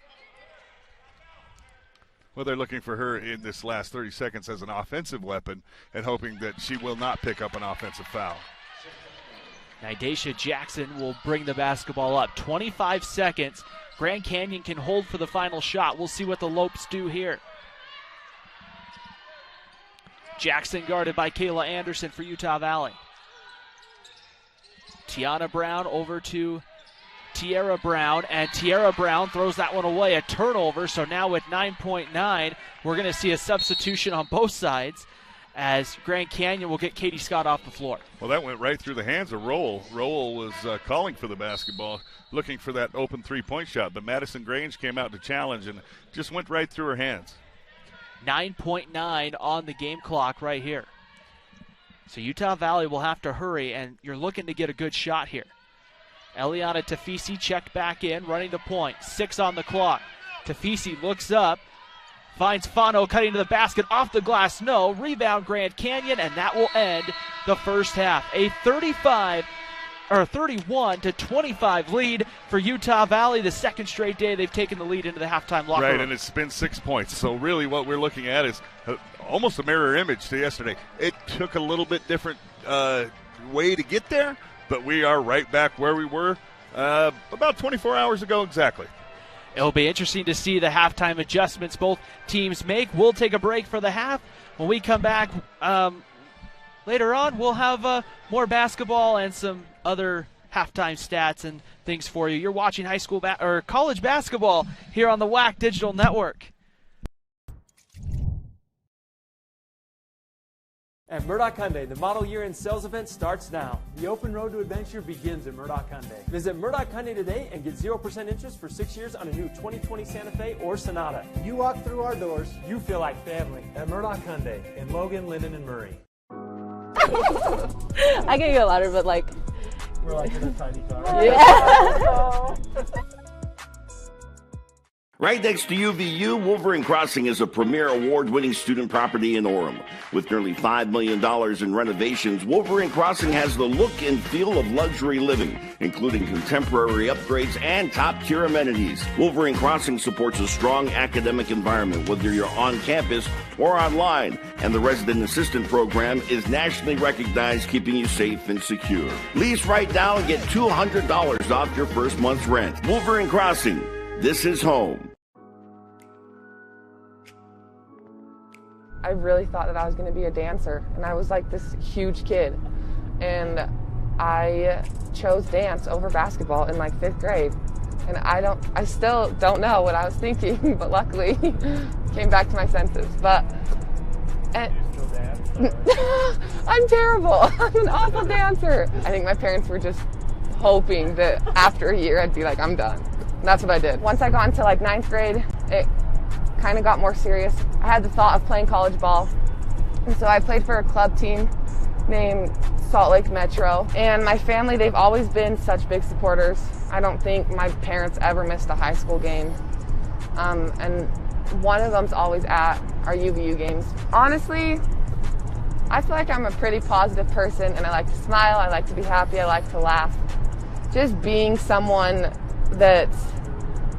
Well, they're looking for her in this last 30 seconds as an offensive weapon and hoping that she will not pick up an offensive foul. Nidasha Jackson will bring the basketball up. 25 seconds. Grand Canyon can hold for the final shot. We'll see what the Lopes do here. Jackson guarded by Kayla Anderson for Utah Valley. Tiana Brown over to Tierra Brown, and Tierra Brown throws that one away, a turnover. So now with 9.9, we're going to see a substitution on both sides as Grand Canyon will get Katie Scott off the floor. Well, that went right through the hands of Rowell. Rowell was calling for the basketball, looking for that open three-point shot, but Madison Grange came out to challenge and just went right through her hands. 9.9 on the game clock right here. So Utah Valley will have to hurry, and you're looking to get a good shot here. Eliana Tafisi checked back in, running the point. 6 on the clock. Tafisi looks up, finds Fano cutting to the basket, off the glass, no. Rebound Grand Canyon, and that will end the first half. A 31-25 lead for Utah Valley. The second straight day they've taken the lead into the halftime locker room. Right, and it's been 6 points. So really what we're looking at is almost a mirror image to yesterday. It took a little bit different way to get there, but we are right back where we were about 24 hours ago exactly. It'll be interesting to see the halftime adjustments both teams make. We'll take a break for the half. When we come back later on, we'll have more basketball and some other halftime stats and things for you. You're watching high school or college basketball here on the WAC Digital Network. At Murdoch Hyundai, the model year end sales event starts now. The open road to adventure begins at Murdoch Hyundai. Visit Murdoch Hyundai today and get 0% interest for 6 years on a new 2020 Santa Fe or Sonata. You walk through our doors, you feel like family at Murdoch Hyundai in Logan, Linden, and Murray. I can go louder, but like... We're like in a tiny car. Yeah. Right next to UVU, Wolverine Crossing is a premier award-winning student property in Orem. With nearly $5 million in renovations, Wolverine Crossing has the look and feel of luxury living, including contemporary upgrades and top-tier amenities. Wolverine Crossing supports a strong academic environment, whether you're on campus or online, and the resident assistant program is nationally recognized, keeping you safe and secure. Lease right now and get $200 off your first month's rent. Wolverine Crossing. This is home. I really thought that I was going to be a dancer, and I was like this huge kid, and I chose dance over basketball in like 5th grade, and I still don't know what I was thinking, but luckily came back to my senses. But I'm terrible. I'm an awful dancer. I think my parents were just hoping that after a year I'd be like, I'm done. And that's what I did. Once I got into like 9th grade, it kind of got more serious. I had the thought of playing college ball. And so I played for a club team named Salt Lake Metro. And my family, they've always been such big supporters. I don't think my parents ever missed a high school game. And one of them's always at our UVU games. Honestly, I feel like I'm a pretty positive person, and I like to smile, I like to be happy, I like to laugh. Just being someone that's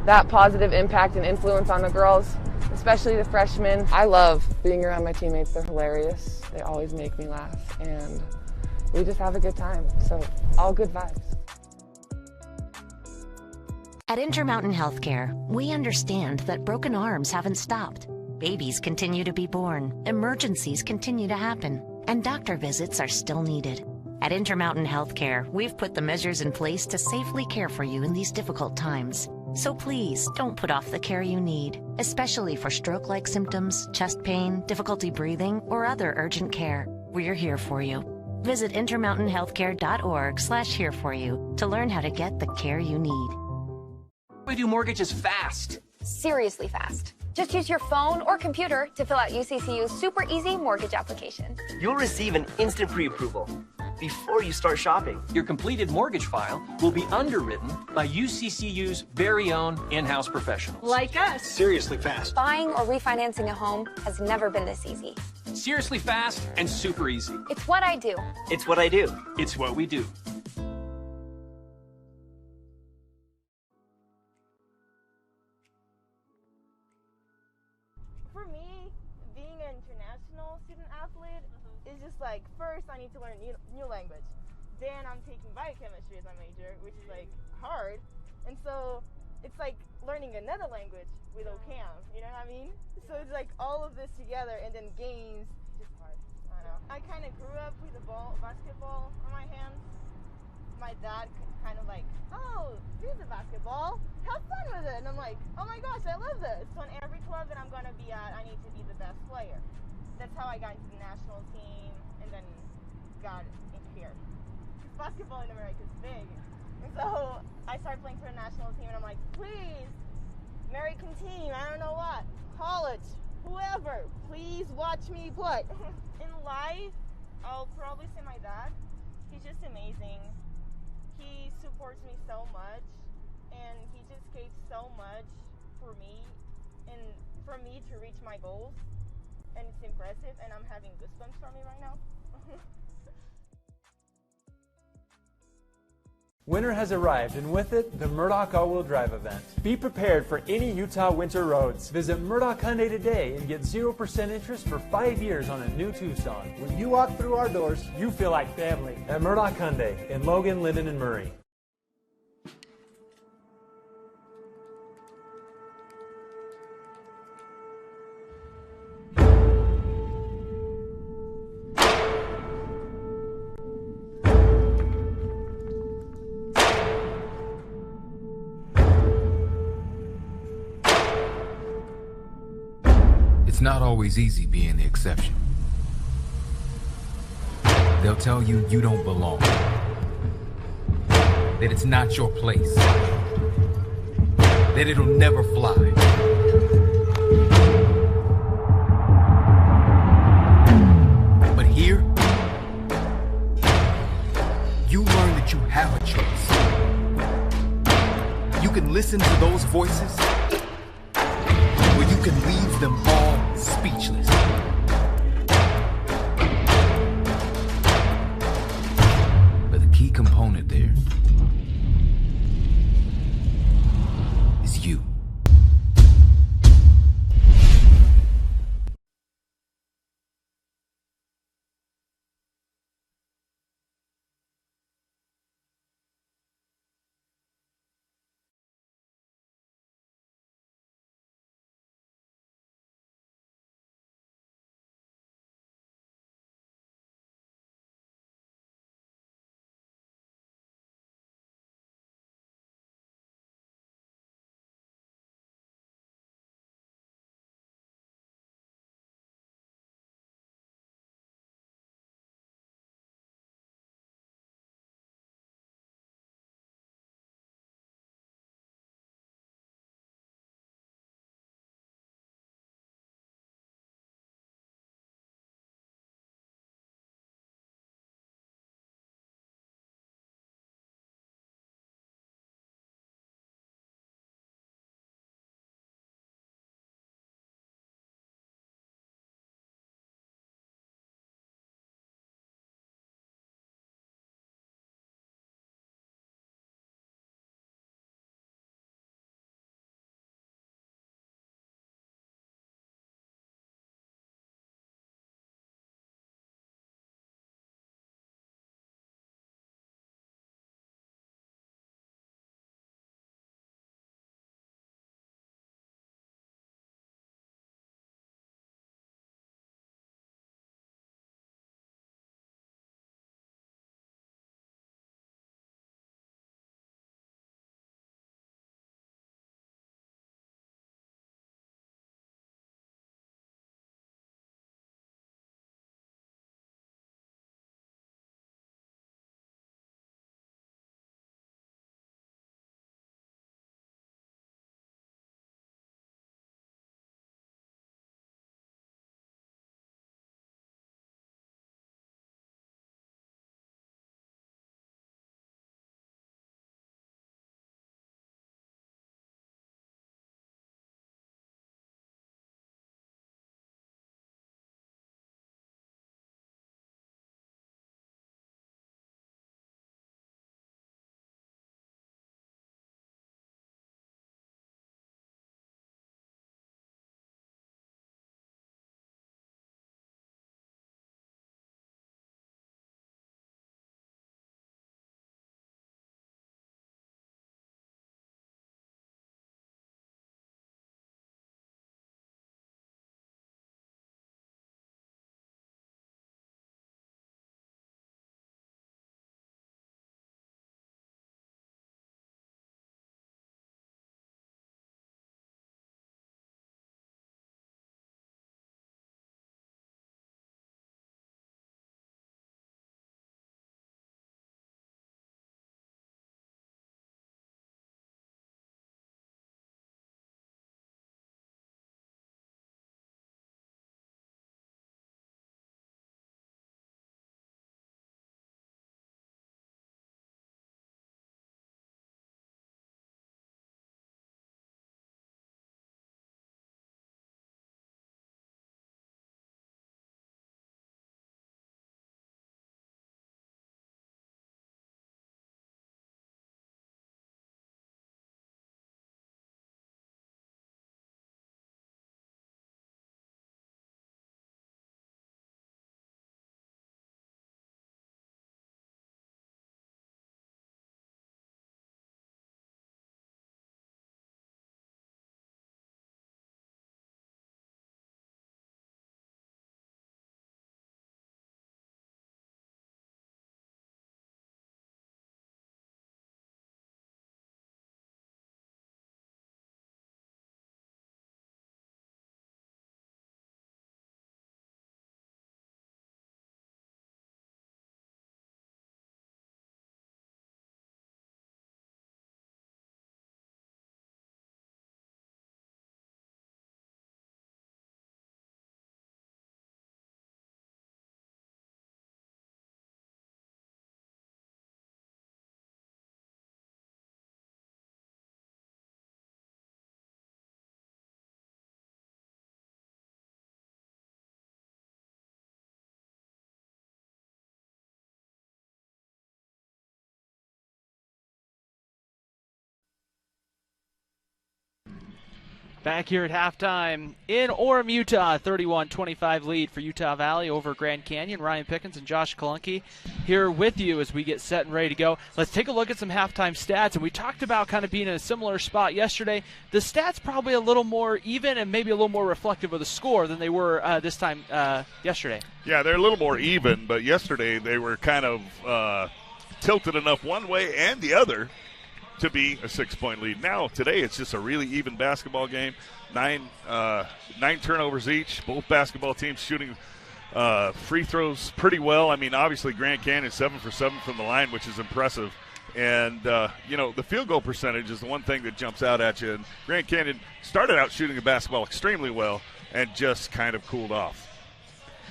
that positive impact and influence on the girls, especially the freshmen. I love being around my teammates. They're hilarious. They always make me laugh, and we just have a good time. So all good vibes. At Intermountain Healthcare, we understand that broken arms haven't stopped. Babies continue to be born, emergencies continue to happen, and doctor visits are still needed. At Intermountain Healthcare, we've put the measures in place to safely care for you in these difficult times. So please don't put off the care you need, especially for stroke-like symptoms, chest pain, difficulty breathing, or other urgent care. We're here for you. Visit intermountainhealthcare.org/here-for-you to learn how to get the care you need. UVU Mortgage is fast. Seriously fast. Just use your phone or computer to fill out UCCU's super easy mortgage application. You'll receive an instant pre-approval before you start shopping. Your completed mortgage file will be underwritten by UCCU's very own in-house professionals. Like us. Seriously fast. Buying or refinancing a home has never been this easy. Seriously fast and super easy. It's what I do. It's what I do. It's what we do. For me, being an international student athlete is just like, first I need to learn new language. Then I'm taking biochemistry as my major, which is like hard. And so it's like learning another language with OCAM, you know what I mean? So it's like all of this together, and then games, just hard. I don't know. I kind of grew up with basketball on my hands. My dad kind of like, oh, here's a basketball, have fun with it. And I'm like, oh my gosh, I love this. So in every club that I'm going to be at, I need to be the best player. That's how I got into the national team and then got into here. Because basketball in America is big. And so I started playing for the national team, and I'm like, please, American team, I don't know what, college, whoever, please watch me play. In life, I'll probably say my dad. He's just amazing. He supports me so much, and he just gave so much for me and for me to reach my goals, and it's impressive, and I'm having goosebumps from me right now. Winter has arrived, and with it, the Murdoch all-wheel drive event. Be prepared for any Utah winter roads. Visit Murdoch Hyundai today and get 0% interest for 5 years on a new Tucson. When you walk through our doors, you feel like family at Murdoch Hyundai in Logan, Linden, and Murray. It's not always easy being the exception. They'll tell you you don't belong. That it's not your place. That it'll never fly. But here, you learn that you have a choice. You can listen to those voices, or you can leave them all speechless. But the key component there is you. Back here at halftime in Orem, Utah, 31-25 lead for Utah Valley over Grand Canyon. Ryan Pickens and Josh Kalunke here with you as we get set and ready to go. Let's take a look at some halftime stats, and we talked about kind of being in a similar spot yesterday. The stats probably a little more even and maybe a little more reflective of the score than they were this time yesterday. Yeah, they're a little more even, but yesterday they were kind of tilted enough one way and the other to be a 6-point lead. Now, today, it's just a really even basketball game. Nine turnovers each. Both basketball teams shooting free throws pretty well. I mean, obviously, Grand Canyon 7 for 7 from the line, which is impressive. And, the field goal percentage is the one thing that jumps out at you. And Grand Canyon started out shooting the basketball extremely well and just kind of cooled off.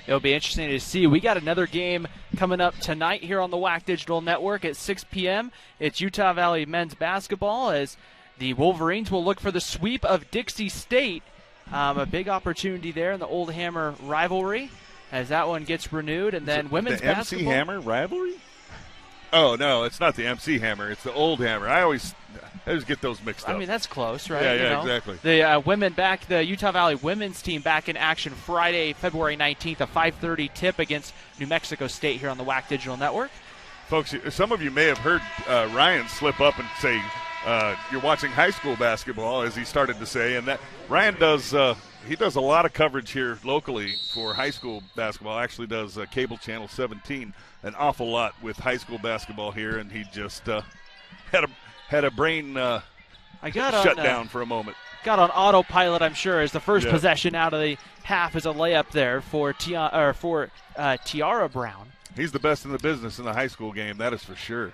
It'll be interesting to see. We got another game coming up tonight here on the WAC Digital Network at 6 p.m. It's Utah Valley men's basketball as the Wolverines will look for the sweep of Dixie State. A big opportunity there in the Old Hammer rivalry as that one gets renewed. And then women's basketball. MC Hammer rivalry? Oh, no, it's not the MC Hammer. It's the Old Hammer. I always get those mixed up. I mean, that's close, right? Yeah, exactly. The the Utah Valley women's team back in action Friday, February 19th, a 5:30 tip against New Mexico State here on the WAC Digital Network. Folks, some of you may have heard Ryan slip up and say you're watching high school basketball, as he started to say, and that Ryan does he does a lot of coverage here locally for high school basketball. Actually does cable channel 17 an awful lot with high school basketball here, and he just had a brain shut down for a moment. Got on autopilot, I'm sure, as the first possession out of the half is a layup there for Tiara Brown. He's the best in the business in the high school game, that is for sure,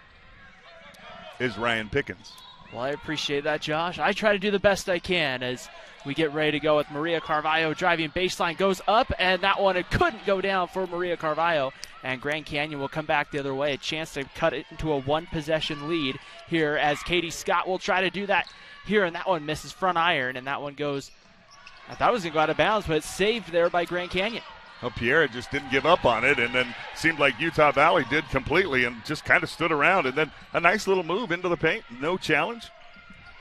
is Ryan Pickens. Well, I appreciate that, Josh. I try to do the best I can as we get ready to go with Maria Carvalho driving baseline. Goes up, and that one, it couldn't go down for Maria Carvalho. And Grand Canyon will come back the other way. A chance to cut it into a one-possession lead here as Katie Scott will try to do that here. And that one misses front iron, and that one goes, I thought it was going to go out of bounds, but it's saved there by Grand Canyon. Well, Pierre just didn't give up on it, and then seemed like Utah Valley did completely and just kind of stood around. And then a nice little move into the paint. No challenge.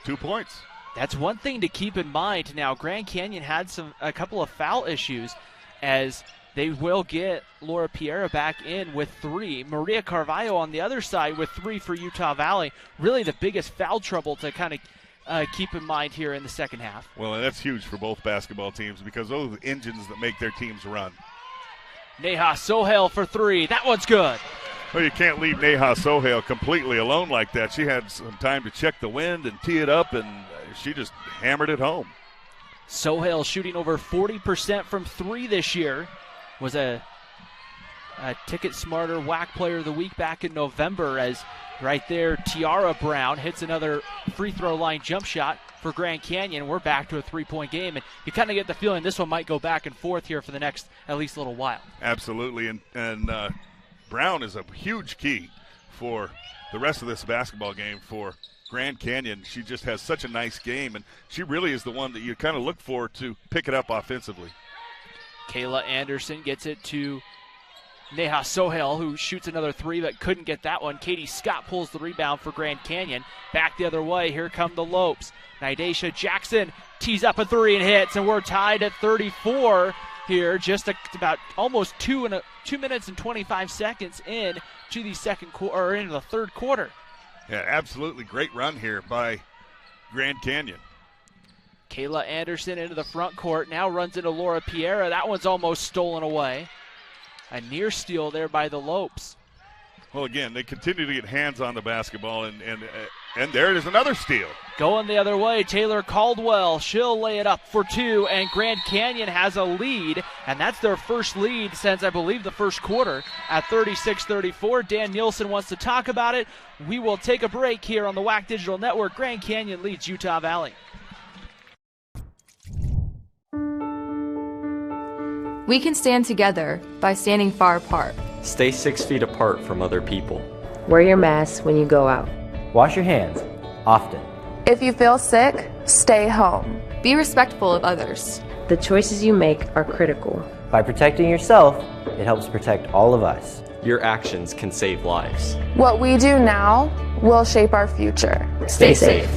2 points. That's one thing to keep in mind. Now, Grand Canyon had a couple of foul issues as they will get Laura Piera back in with 3. Maria Carvalho on the other side with 3 for Utah Valley. Really the biggest foul trouble to kind of keep in mind here in the second half. Well, and that's huge for both basketball teams because those are the engines that make their teams run. Neha Sohail for 3. That one's good. Well, you can't leave Neha Sohail completely alone like that. She had some time to check the wind and tee it up, and she just hammered it home. Sohail shooting over 40% from 3 this year. Was a Ticket Smarter WAC Player of the Week back in November as right there Tiara Brown hits another free throw line jump shot for Grand Canyon. We're back to a 3-point game, and you kind of get the feeling this one might go back and forth here for the next at least little while. Absolutely, and Brown is a huge key for the rest of this basketball game for Grand Canyon. She just has such a nice game, and she really is the one that you kind of look for to pick it up offensively. Kayla Anderson gets it to Neha Sohail, who shoots another 3 but couldn't get that one. Katie Scott pulls the rebound for Grand Canyon. Back the other way, here come the Lopes. Nidasha Jackson tees up a 3 and hits, and we're tied at 34 here, just about almost 2 minutes and 25 seconds in to the into the third quarter. Yeah, absolutely great run here by Grand Canyon. Kayla Anderson into the front court, now runs into Laura Piera. That one's almost stolen away. A near steal there by the Lopes. Well, again, they continue to get hands on the basketball, and there it is, another steal. Going the other way, Taylor Caldwell. She'll lay it up for 2, and Grand Canyon has a lead, and that's their first lead since, I believe, the first quarter at 36-34. Dan Nielsen wants to talk about it. We will take a break here on the WAC Digital Network. Grand Canyon leads Utah Valley. We can stand together by standing far apart. Stay 6 feet apart from other people. Wear your mask when you go out. Wash your hands often. If you feel sick, stay home. Be respectful of others. The choices you make are critical. By protecting yourself, it helps protect all of us. Your actions can save lives. What we do now will shape our future. Stay safe.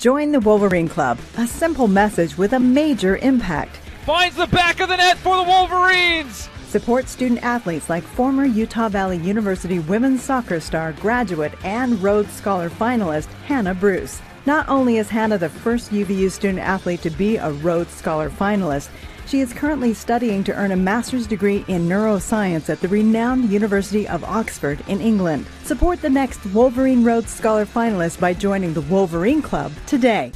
Join the Wolverine Club, a simple message with a major impact. Finds the back of the net for the Wolverines! Support student athletes like former Utah Valley University women's soccer star, graduate, and Rhodes Scholar finalist Hannah Bruce. Not only is Hannah the first UVU student athlete to be a Rhodes Scholar finalist, she is currently studying to earn a master's degree in neuroscience at the renowned University of Oxford in England. Support the next Wolverine Rhodes Scholar finalist by joining the Wolverine Club today.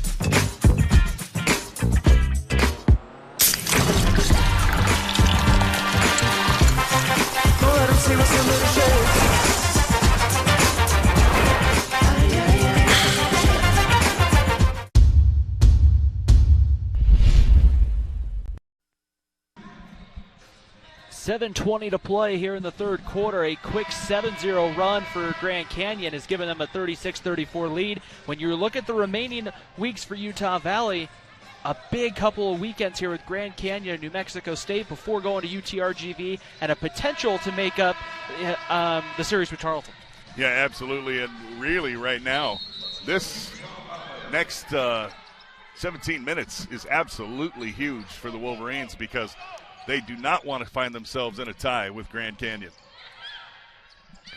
.7:20 to play here in the third quarter. A quick 7-0 run for Grand Canyon has given them a 36-34 lead. When you look at the remaining weeks for Utah Valley, a big couple of weekends here with Grand Canyon and New Mexico State before going to UTRGV, and a potential to make up the series with Tarleton. Yeah, absolutely. And really right now, this next 17 minutes is absolutely huge for the Wolverines because they do not want to find themselves in a tie with Grand Canyon.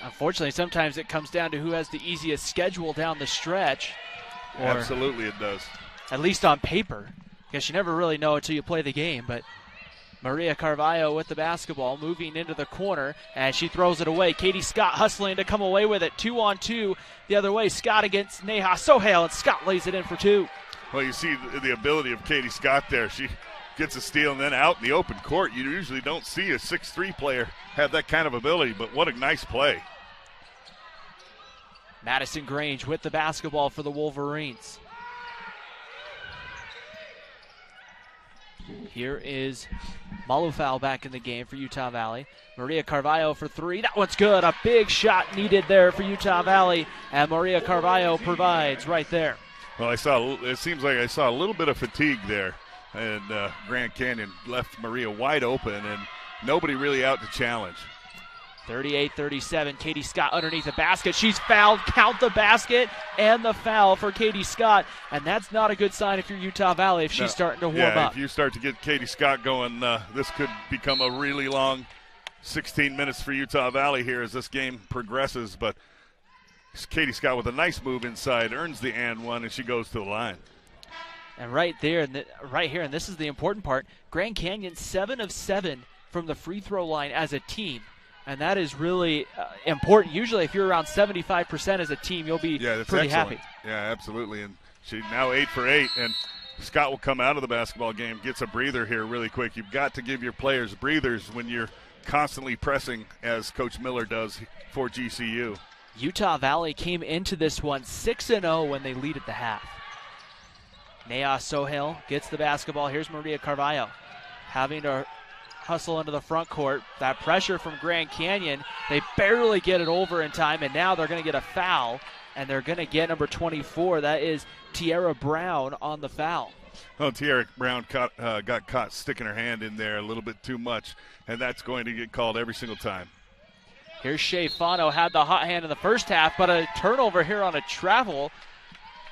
Unfortunately, sometimes it comes down to who has the easiest schedule down the stretch. Or absolutely it does. At least on paper, because you never really know until you play the game. But Maria Carvalho with the basketball, moving into the corner, and she throws it away. Katie Scott hustling to come away with it. 2-on-2 the other way. Scott against Neha Sohail, and Scott lays it in for two. Well, you see the ability of Katie Scott there. She gets a steal, and then out in the open court, you usually don't see a 6'3" player have that kind of ability, but what a nice play. Madison Grange with the basketball for the Wolverines. Here is Malufal back in the game for Utah Valley. Maria Carvalho for three. That one's good. A big shot needed there for Utah Valley, and Maria Carvalho provides right there. Well, it seems like I saw a little bit of fatigue there. And Grand Canyon left Maria wide open, and nobody really out to challenge. 38-37, Katie Scott underneath the basket. She's fouled. Count the basket and the foul for Katie Scott. And that's not a good sign if you're Utah Valley if she's starting to warm up. If you start to get Katie Scott going, this could become a really long 16 minutes for Utah Valley here as this game progresses. But Katie Scott with a nice move inside, earns the and one, and she goes to the line. And right there, right here, and this is the important part, Grand Canyon 7 of 7 from the free throw line as a team. And that is really important. Usually if you're around 75% as a team, you'll be pretty happy. Yeah, absolutely. And she now 8 for 8. And Scott will come out of the basketball game, gets a breather here really quick. You've got to give your players breathers when you're constantly pressing, as Coach Miller does for GCU. Utah Valley came into this one 6-0 when they lead at the half. Neha Sohail gets the basketball. Here's Maria Carvalho having to hustle into the front court. That pressure from Grand Canyon. They barely get it over in time, and now they're going to get a foul, and they're going to get number 24. That is Tiara Brown on the foul. Oh, Tiara Brown got caught sticking her hand in there a little bit too much, and that's going to get called every single time. Here's Shea Fano, had the hot hand in the first half, but a turnover here on a travel.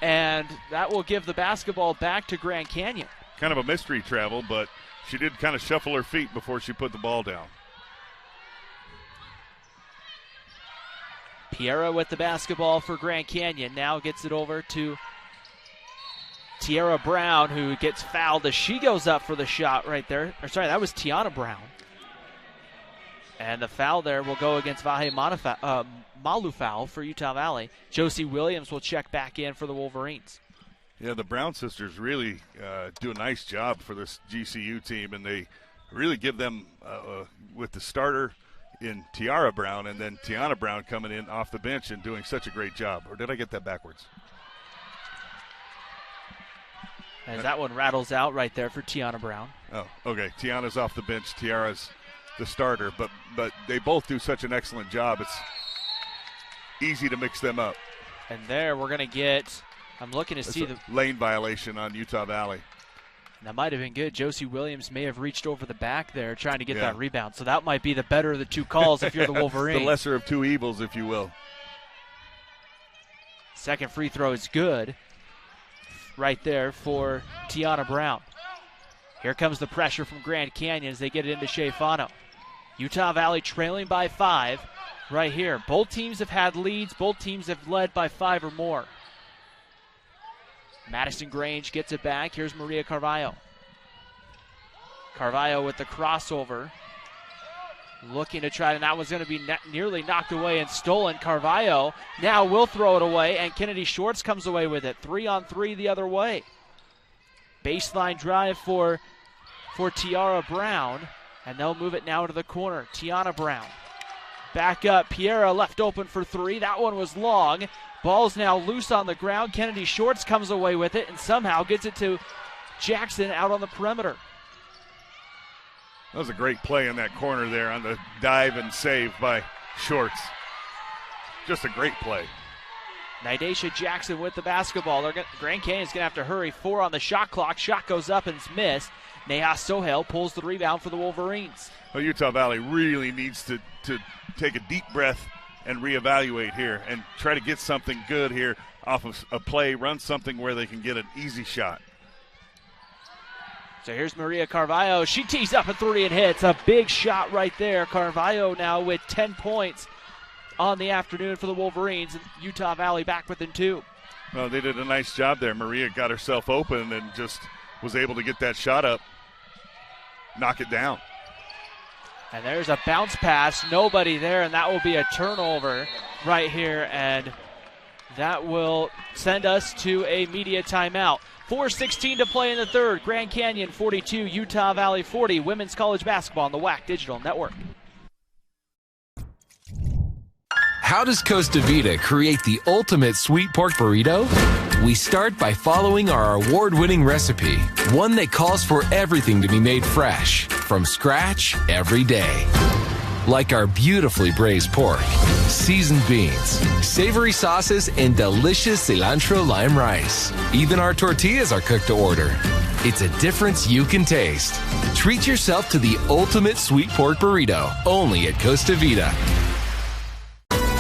And that will give the basketball back to Grand Canyon. Kind of a mystery travel, but she did kind of shuffle her feet before she put the ball down. Piera with the basketball for Grand Canyon. Now gets it over to Tiara Brown, who gets fouled as she goes up for the shot right there. Or sorry, that was Tiana Brown. And the foul there will go against Vahe Malufal for Utah Valley. Josie Williams will check back in for the Wolverines. Yeah, the Brown sisters really do a nice job for this GCU team, and they really give them, with the starter in Tiara Brown and then Tiana Brown coming in off the bench and doing such a great job. Or did I get that backwards? As that one rattles out right there for Tiana Brown. Oh, okay. Tiana's off the bench. Tiara's the starter, but they both do such an excellent job. It's easy to mix them up. And there we're going to get, I'm looking to see the lane violation on Utah Valley. That might have been good. Josie Williams may have reached over the back there trying to get that rebound. So that might be the better of the two calls if you're the Wolverines. The lesser of two evils, if you will. Second free throw is good. right there for Tiana Brown. Here comes the pressure from Grand Canyon as they get it into Shea Fano. Utah Valley trailing by 5 right here. Both teams have had leads. Both teams have led by 5 or more. Madison Grange gets it back. Here's Maria Carvalho. Carvalho with the crossover. Looking to try, and that was going to be nearly knocked away and stolen. Carvalho now will throw it away, and Kennedy Shorts comes away with it. 3-on-3 the other way. Baseline drive for Tiara Brown, and they'll move it now to the corner. Tiana Brown. Back up, Piera left open for 3. That one was long. Ball's now loose on the ground. Kennedy Shorts comes away with it and somehow gets it to Jackson out on the perimeter. That was a great play in that corner there on the dive and save by Shorts. Just a great play. Nidasha Jackson with the basketball. Grand Canyon's going to have to hurry. 4 on the shot clock. Shot goes up and it's missed. Neha Sohail pulls the rebound for the Wolverines. Well, Utah Valley really needs to take a deep breath and reevaluate here and try to get something good here off of a play, run something where they can get an easy shot. So here's Maria Carvalho. She tees up a 3 and hits. A big shot right there. Carvalho now with 10 points on the afternoon for the Wolverines. And Utah Valley back within 2. Well, they did a nice job there. Maria got herself open and just was able to get that shot up, knock it down. And there's a bounce pass. Nobody there, and that will be a turnover right here. And that will send us to a media timeout. 4:16 to play in the third. Grand Canyon 42, Utah Valley 40. Women's college basketball on the WAC Digital Network. How does Costa Vida create the ultimate sweet pork burrito? We start by following our award-winning recipe, one that calls for everything to be made fresh, from scratch every day. Like our beautifully braised pork, seasoned beans, savory sauces, and delicious cilantro lime rice. Even our tortillas are cooked to order. It's a difference you can taste. Treat yourself to the ultimate sweet pork burrito, only at Costa Vida.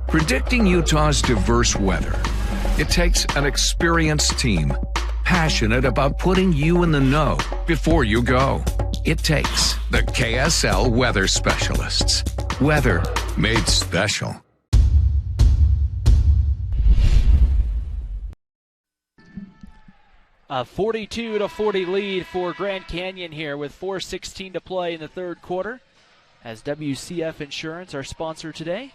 Predicting Utah's diverse weather. It takes an experienced team, passionate about putting you in the know before you go. It takes the KSL weather specialists. Weather made special. A 42-40 lead for Grand Canyon here with 4:16 to play in the third quarter. As WCF Insurance, our sponsor today,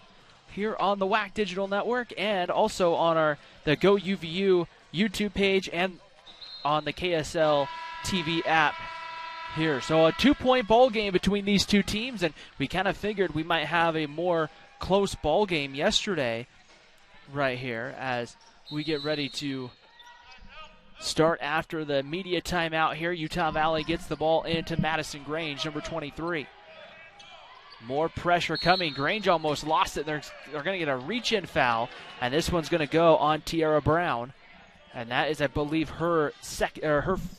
here on the WAC Digital Network and also on the GoUVU YouTube page and on the KSL TV app here. So a 2-point ball game between these two teams, and we kind of figured we might have a more close ball game yesterday right here as we get ready to start after the media timeout here. Utah Valley gets the ball into Madison Grange, number 23. More pressure coming. Grange almost lost it. They're going to get a reach-in foul, and this one's going to go on Tiara Brown. And that is, I believe, her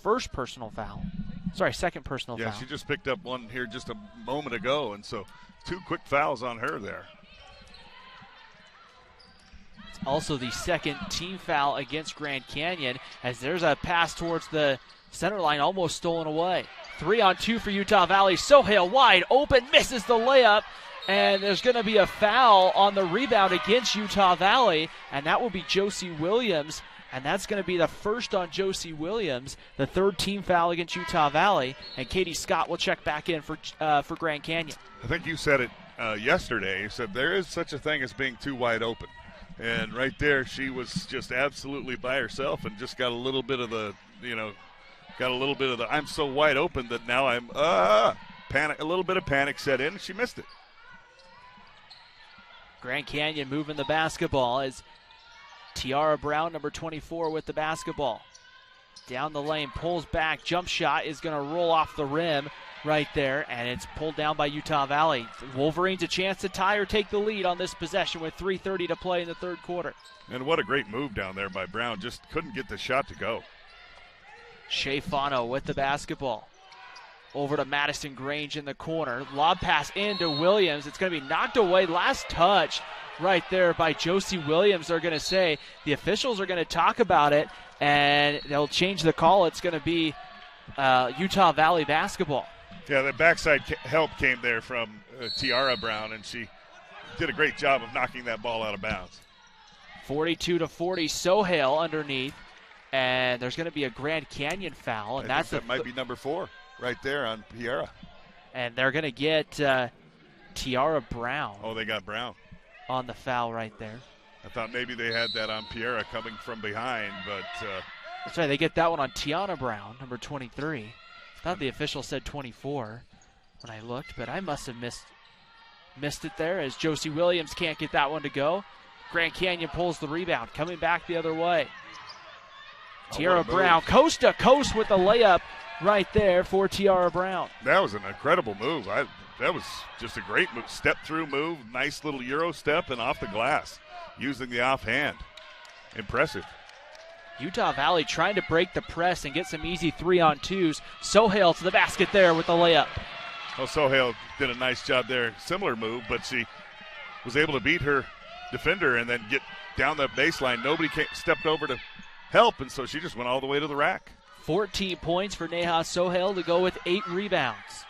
first personal foul. Sorry, second personal foul. Yeah, she just picked up one here just a moment ago, and so 2 quick fouls on her there. It's also the second team foul against Grand Canyon, as there's a pass towards the center line, almost stolen away. 3-on-2 for Utah Valley. Sohail wide open, misses the layup, and there's going to be a foul on the rebound against Utah Valley, and that will be Josie Williams, and that's going to be the first on Josie Williams, the third team foul against Utah Valley, and Katie Scott will check back in for Grand Canyon. I think you said it yesterday. You said there is such a thing as being too wide open, and right there she was just absolutely by herself and just got a little bit of the, I'm so wide open that now I'm panic. A little bit of panic set in, and she missed it. Grand Canyon moving the basketball as Tiara Brown, number 24, with the basketball. Down the lane, pulls back, jump shot is going to roll off the rim right there, and it's pulled down by Utah Valley. Wolverines a chance to tie or take the lead on this possession with 3:30 to play in the third quarter. And what a great move down there by Brown. Just couldn't get the shot to go. Shea Fano with the basketball. Over to Madison Grange in the corner. Lob pass into Williams. It's going to be knocked away. Last touch right there by Josie Williams, they're going to say. The officials are going to talk about it, and they'll change the call. It's going to be Utah Valley basketball. Yeah, the backside help came there from Tiara Brown, and she did a great job of knocking that ball out of bounds. 42-40, Sohail underneath, and there's going to be a Grand Canyon foul, and that might be number 4 right there on Tiara. And they're going to get Tiara Brown. Oh, they got Brown on the foul right there. I thought maybe they had that on Piera coming from behind, but that's right. They get that one on Tiana Brown, number 23. I thought the official said 24 when I looked, but I must have missed it there as Josie Williams can't get that one to go. Grand Canyon pulls the rebound, coming back the other way. Tiara Brown, coast to coast with the layup right there for Tiara Brown. That was an incredible move. That was just a great move. Step-through move, nice little Euro step, and off the glass, using the offhand. Impressive. Utah Valley trying to break the press and get some easy 3-on-2s. Sohail to the basket there with the layup. Well, Sohail did a nice job there. Similar move, but she was able to beat her defender and then get down the baseline. Nobody stepped over to help, and so she just went all the way to the rack. 14 points for Neha Sohail to go with 8 rebounds.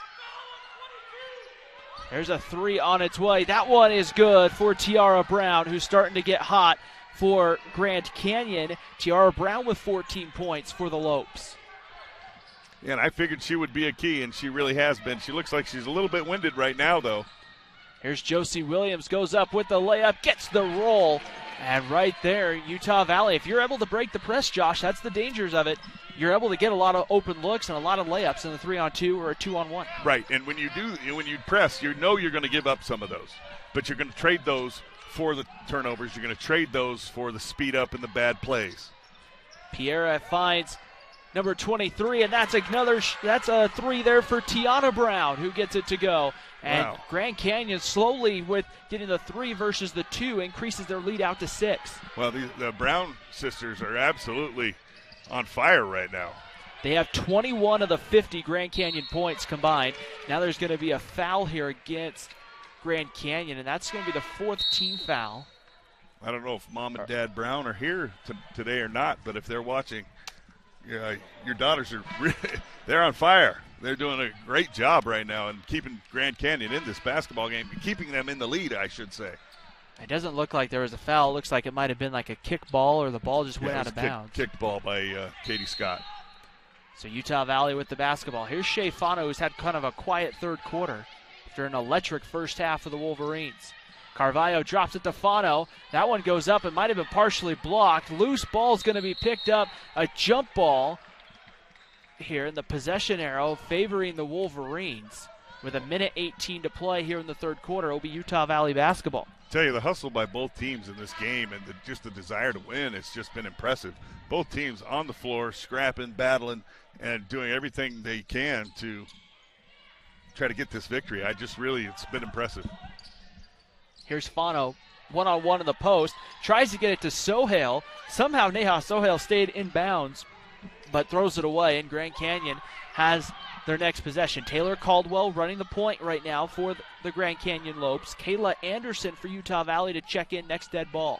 There's a 3 on its way. That one is good for Tiara Brown, who's starting to get hot for Grand Canyon. Tiara Brown with 14 points for the Lopes. Yeah, and I figured she would be a key, and she really has been. She looks like she's a little bit winded right now, though. Here's Josie Williams, goes up with the layup, gets the roll. And right there, Utah Valley, if you're able to break the press, Josh, that's the dangers of it. You're able to get a lot of open looks and a lot of layups in the 3-on-2 or a 2-on-1. Right, and when you press, you know you're going to give up some of those. But you're going to trade those for the turnovers. You're going to trade those for the speed up and the bad plays. Piera finds number 23, and that's a 3 there for Tiana Brown, who gets it to go. And wow. Grand Canyon slowly, with getting the 3 versus the 2, increases their lead out to 6. Well, the Brown sisters are absolutely on fire right now. They have 21 of the 50 Grand Canyon points combined. Now there's going to be a foul here against Grand Canyon, and that's going to be the 4th team foul. I don't know if Mom and Dad Brown are here today or not, but if they're watching, your daughters are they're on fire. They're doing a great job right now and keeping Grand Canyon in this basketball game, keeping them in the lead, I should say. It doesn't look like there was a foul. It looks like it might have been like a kick ball, or the ball just went out of bounds. Kicked ball by Katie Scott. So Utah Valley with the basketball. Here's Shea Fano, who's had kind of a quiet third quarter after an electric first half for the Wolverines. Carvalho drops it to Fano. That one goes up. It might have been partially blocked. Loose ball's going to be picked up. A jump ball here in the possession arrow favoring the Wolverines. With 1:18 to play here in the third quarter, it'll be Utah Valley basketball. I tell you, the hustle by both teams in this game and just the desire to win, it's just been impressive. Both teams on the floor, scrapping, battling, and doing everything they can to try to get this victory. It's been impressive. Here's Fano, one-on-one in the post, tries to get it to Sohail. Somehow Neha Sohail stayed in bounds, but throws it away, and Grand Canyon has their next possession. Taylor Caldwell running the point right now for the Grand Canyon Lopes. Kayla Anderson for Utah Valley to check in next dead ball.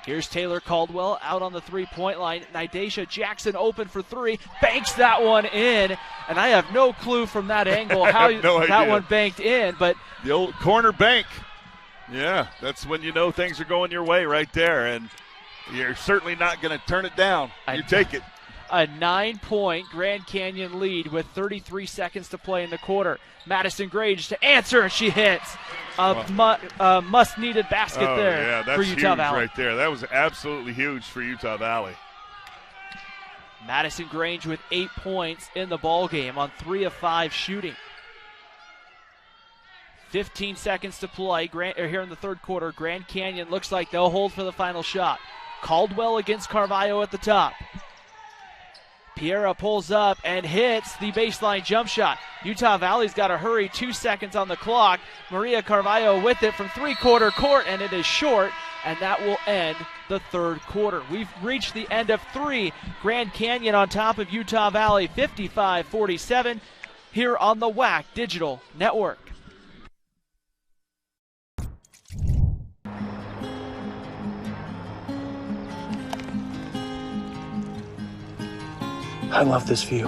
Here's Taylor Caldwell out on the three-point line. Nidasha Jackson open for 3. Banks that one in. And I have no clue from that angle how that one banked in. But the old corner bank. Yeah, that's when you know things are going your way right there. And you're certainly not going to turn it down. You take it. A 9-point Grand Canyon lead with 33 seconds to play in the quarter. Madison Grange to answer. She hits. A must-needed basket there for Utah Valley. Right there. That was absolutely huge for Utah Valley. Madison Grange with 8 points in the ball game on 3 of 5 shooting. 15 seconds to play here in the third quarter. Grand Canyon looks like they'll hold for the final shot. Caldwell against Carvalho at the top. Piera pulls up and hits the baseline jump shot. Utah Valley's got to hurry. 2 seconds on the clock. Maria Carvalho with it from three-quarter court, and it is short, and that will end the third quarter. We've reached the end of 3. Grand Canyon on top of Utah Valley, 55-47. here on the WAC Digital Network. I love this view.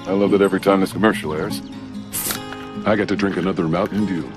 I love it every time this commercial airs. I get to drink another Mountain Dew.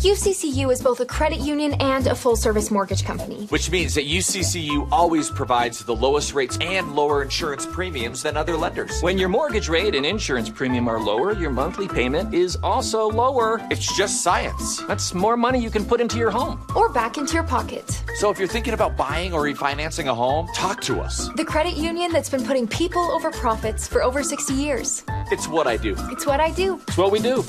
UCCU is both a credit union and a full-service mortgage company. Which means that UCCU always provides the lowest rates and lower insurance premiums than other lenders. When your mortgage rate and insurance premium are lower, your monthly payment is also lower. It's just science. That's more money you can put into your home. Or back into your pocket. So if you're thinking about buying or refinancing a home, talk to us. The credit union that's been putting people over profits for over 60 years. It's what I do. It's what I do. It's what we do.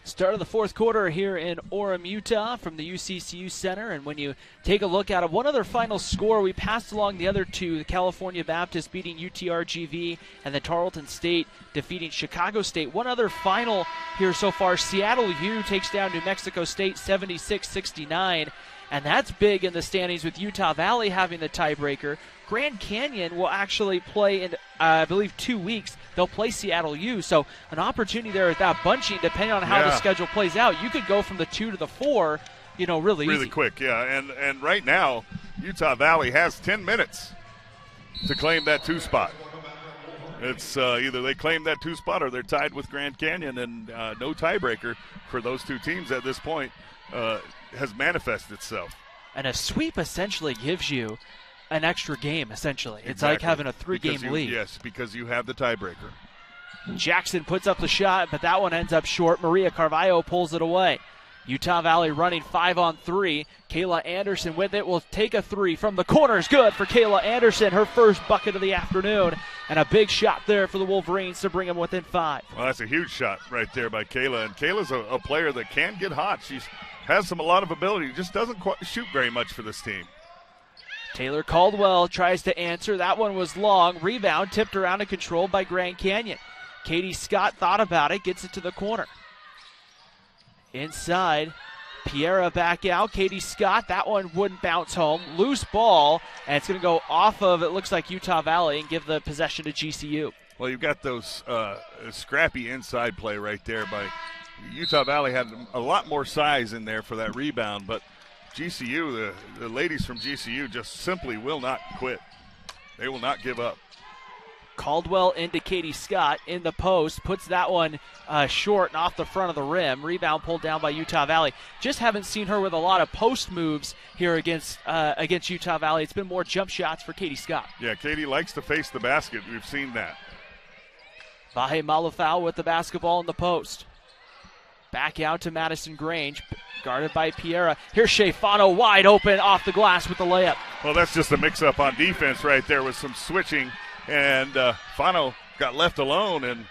Start of the fourth quarter here in Orem, Utah from the UCCU Center. And when you take a look at it, one other final score, we passed along the other two, the California Baptist beating UTRGV and the Tarleton State defeating Chicago State. One other final here so far, Seattle U takes down New Mexico State 76-69. And that's big in the standings with Utah Valley having the tiebreaker. Grand Canyon will actually play in, I believe, 2 weeks. They'll play Seattle U. So an opportunity there at that bunching, depending on how the schedule plays out. You could go from the 2 to the 4, really easy. Really quick, yeah. And right now, Utah Valley has 10 minutes to claim that 2 spot. It's either they claim that 2 spot or they're tied with Grand Canyon, and no tiebreaker for those two teams at this point has manifested itself. And a sweep essentially gives you an extra game, essentially. It's Exactly. like having a 3-game lead. Yes, because you have the tiebreaker. Jackson puts up the shot, but that one ends up short. Maria Carvalho pulls it away. Utah Valley running 5-on-3. Kayla Anderson with it will take a 3 from the corners. Good for Kayla Anderson, her first bucket of the afternoon. And a big shot there for the Wolverines to bring them within 5. Well, that's a huge shot right there by Kayla. And Kayla's a player that can get hot. She has a lot of ability, just doesn't quite shoot very much for this team. Taylor Caldwell tries to answer. That one was long. Rebound tipped around and controlled by Grand Canyon. Katie Scott thought about it, gets it to the corner. Inside, Piera back out. Katie Scott, that one wouldn't bounce home. Loose ball, and it's going to go off of, it looks like, Utah Valley and give the possession to GCU. Well, you've got those scrappy inside play right there by Utah Valley. Had a lot more size in there for that rebound, but GCU, the ladies from GCU just simply will not quit. They will not give up. Caldwell into Katie Scott in the post, puts that one short and off the front of the rim. Rebound pulled down by Utah Valley. Just haven't seen her with a lot of post moves here against Utah Valley. It's been more jump shots for Katie Scott. Yeah, Katie likes to face the basket. We've seen that. Vahe Malufau with the basketball in the post. Back out to Madison Grange, guarded by Piera. Here's Shea Fano wide open off the glass with the layup. Well, that's just a mix-up on defense right there with some switching, and Fano got left alone, and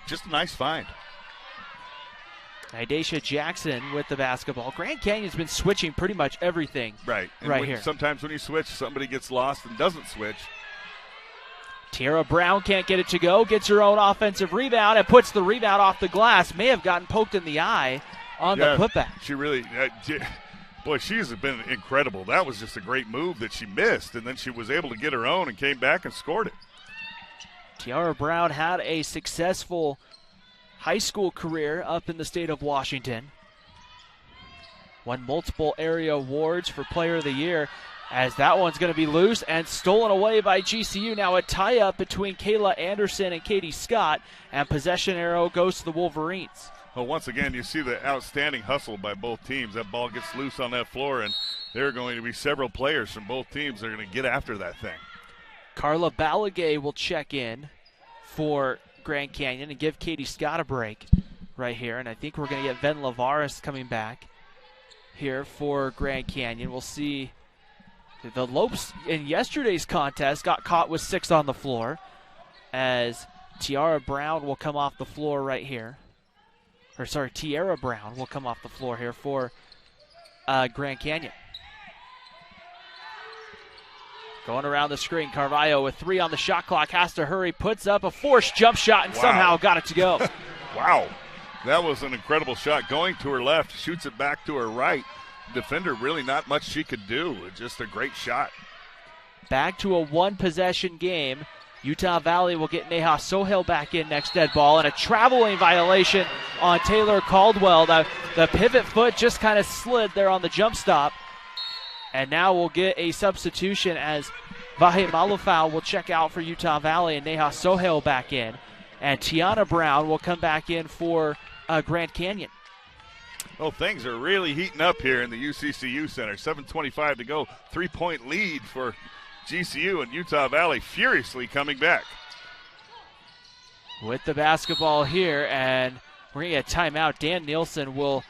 just a nice find. Idesha Jackson with the basketball. Grand Canyon's been switching pretty much everything right here. Sometimes when you switch, somebody gets lost and doesn't switch. Tara Brown can't get it to go, gets her own offensive rebound and puts the rebound off the glass. May have gotten poked in the eye on the putback. She really, boy, she's been incredible. That was just a great move that she missed, and then she was able to get her own and came back and scored it. Tiara Brown had a successful high school career up in the state of Washington. Won multiple area awards for Player of the Year. As that one's going to be loose and stolen away by GCU. Now a tie-up between Kayla Anderson and Katie Scott, and possession arrow goes to the Wolverines. Well, once again, you see the outstanding hustle by both teams. That ball gets loose on that floor, and there are going to be several players from both teams that are going to get after that thing. Carla Balagay will check in for Grand Canyon and give Katie Scott a break right here. And I think we're going to get Ven Lavares coming back here for Grand Canyon. We'll see. The Lopes in yesterday's contest got caught with 6 on the floor, as Tiara Brown will come off the floor right here. Tiara Brown will come off the floor here for Grand Canyon. Going around the screen, Carvalho with 3 on the shot clock, has to hurry, puts up a forced jump shot and somehow got it to go. Wow, that was an incredible shot. Going to her left, shoots it back to her right. Defender, really not much she could do. Just a great shot. Back to a 1-possession game. Utah Valley will get Neha Sohail back in next dead ball, and a traveling violation on Taylor Caldwell. The pivot foot just kind of slid there on the jump stop. And now we'll get a substitution as Vahe Malufau will check out for Utah Valley and Neha Sohail back in. And Tiana Brown will come back in for Grand Canyon. Well, things are really heating up here in the UCCU Center. 7:25 to go. 3-point lead for GCU, and Utah Valley furiously coming back. With the basketball here, and we're going to get a timeout. Dan Nielsen will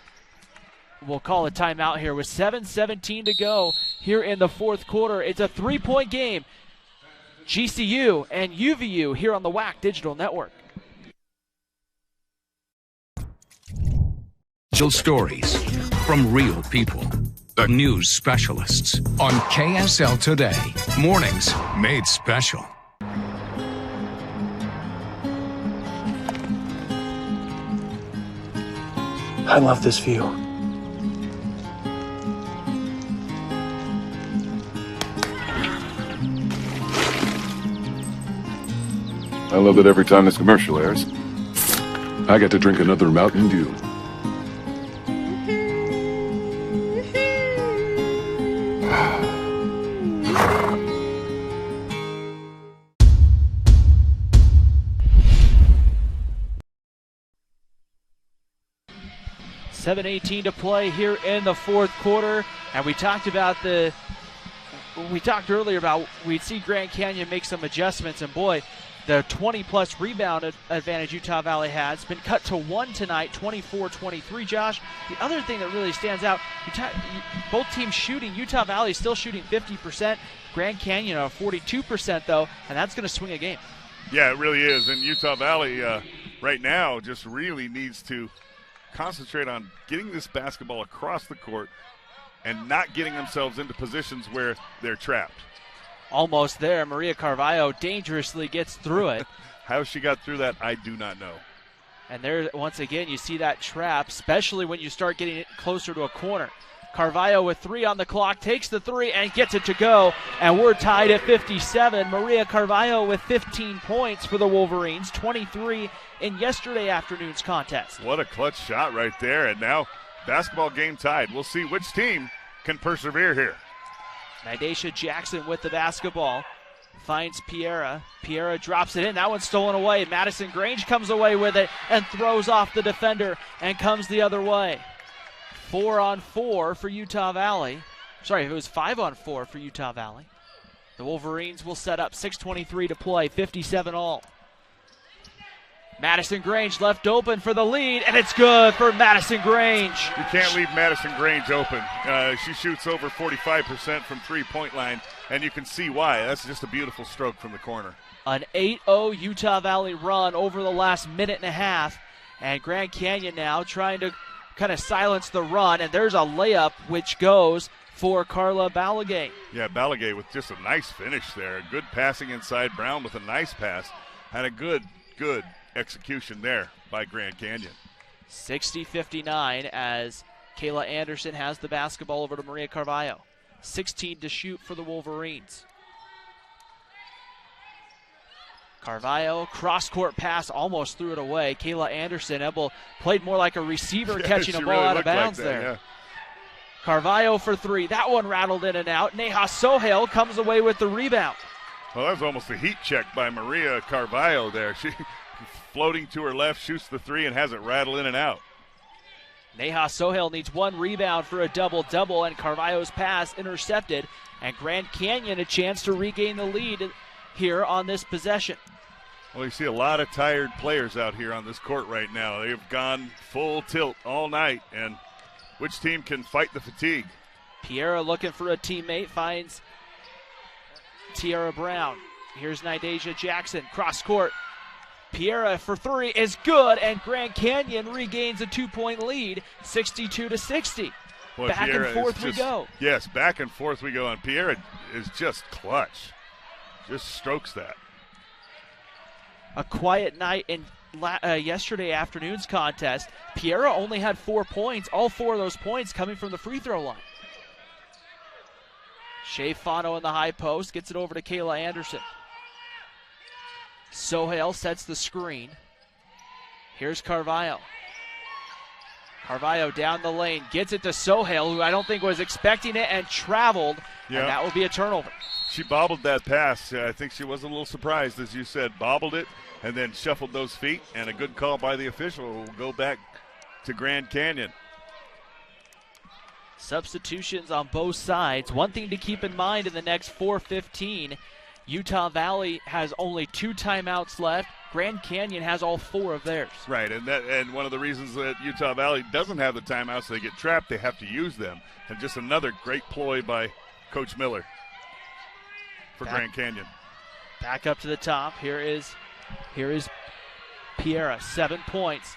call a timeout here with 7:17 to go here in the fourth quarter. It's a 3-point game. GCU and UVU here on the WAC Digital Network. Real stories from real people. The news specialists on KSL Today. Mornings made special. I love this view. I love it every time this commercial airs. I get to drink another Mountain Dew. $7:18 to play here in the fourth quarter, and we talked earlier about we'd see Grand Canyon make some adjustments, and boy, the 20-plus rebound advantage Utah Valley has been cut to 1 tonight, 24-23. Josh, the other thing that really stands out, both teams shooting. Utah Valley is still shooting 50%. Grand Canyon 42% though, and that's going to swing a game. Yeah, it really is. And Utah Valley right now just really needs to concentrate on getting this basketball across the court and not getting themselves into positions where they're trapped. Almost there. Maria Carvalho dangerously gets through it. How she got through that, I do not know. And there, once again, you see that trap, especially when you start getting it closer to a corner. Carvalho with 3 on the clock, takes the 3 and gets it to go. And we're tied at 57. Maria Carvalho with 15 points for the Wolverines, 23 in yesterday afternoon's contest. What a clutch shot right there. And now basketball game tied. We'll see which team can persevere here. Nidasha Jackson with the basketball. Finds Piera. Piera drops it in. That one's stolen away. Madison Grange comes away with it and throws off the defender and comes the other way. 4-on-4 for Utah Valley. Sorry, it was 5-on-4 for Utah Valley. The Wolverines will set up. 6:23 to play. 57 all. Madison Grange left open for the lead, and it's good for Madison Grange. You can't leave Madison Grange open. She shoots over 45% from three-point line, and you can see why. That's just a beautiful stroke from the corner. An 8-0 Utah Valley run over the last minute and a half, and Grand Canyon now trying to kind of silence the run, and there's a layup which goes for Carla Balagay. Yeah, Balagay with just a nice finish there. Good passing inside. Brown with a nice pass, and a good execution there by Grand Canyon. 60-59 as Kayla Anderson has the basketball over to Maria Carvalho. 16 to shoot for the Wolverines. Carvalho, cross-court pass, almost threw it away. Kayla Anderson played more like a receiver catching a ball really out of bounds there. Yeah. Carvalho for 3. That one rattled in and out. Neha Sohail comes away with the rebound. Well, that was almost a heat check by Maria Carvalho there. She floating to her left, shoots the 3 and has it rattle in and out. Neha Sohail needs 1 rebound for a double-double, and Carvalho's pass intercepted, and Grand Canyon a chance to regain the lead here on this possession. Well, you see a lot of tired players out here on this court right now. They've gone full tilt all night, and which team can fight the fatigue? Piera looking for a teammate, finds Tiara Brown. Here's Nidasha Jackson, cross-court. Piera for 3 is good, and Grand Canyon regains a 2-point lead, 62-60. Boy, back Piera and forth we go. Yes, back and forth we go, and Piera is just clutch. Just strokes that. A quiet night in yesterday afternoon's contest. Piera only had 4 points, all 4 of those points coming from the free throw line. Shea Fano in the high post, gets it over to Kayla Anderson. Sohail sets the screen. Here's Carvalho. Carvalho down the lane, gets it to Sohail, who I don't think was expecting it and traveled, and that will be a turnover. She bobbled that pass. I think she was a little surprised, as you said, bobbled it and then shuffled those feet, and a good call by the official who will go back to Grand Canyon. Substitutions on both sides. One thing to keep in mind in the next 4:15, Utah Valley has only 2 timeouts left. Grand Canyon has all 4 of theirs. Right, and one of the reasons that Utah Valley doesn't have the timeouts, they get trapped, they have to use them. And just another great ploy by Coach Miller for Grand Canyon. Back up to the top. Here is Piera, 7 points.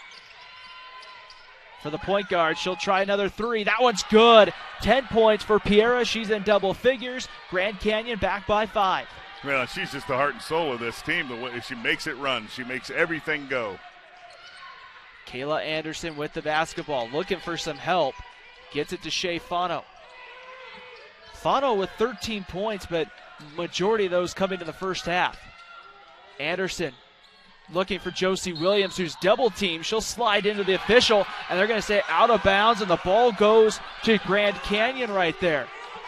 For the point guard, she'll try another 3. That one's good. 10 points for Piera. She's in double figures. Grand Canyon back by 5. Well, she's just the heart and soul of this team. The way she makes it run, she makes everything go. Kayla Anderson with the basketball, looking for some help. Gets it to Shea Fano. Fano with 13 points, but majority of those coming in the first half. Anderson looking for Josie Williams, who's double teamed. She'll slide into the official, and they're going to say out of bounds, and the ball goes to Grand Canyon right there.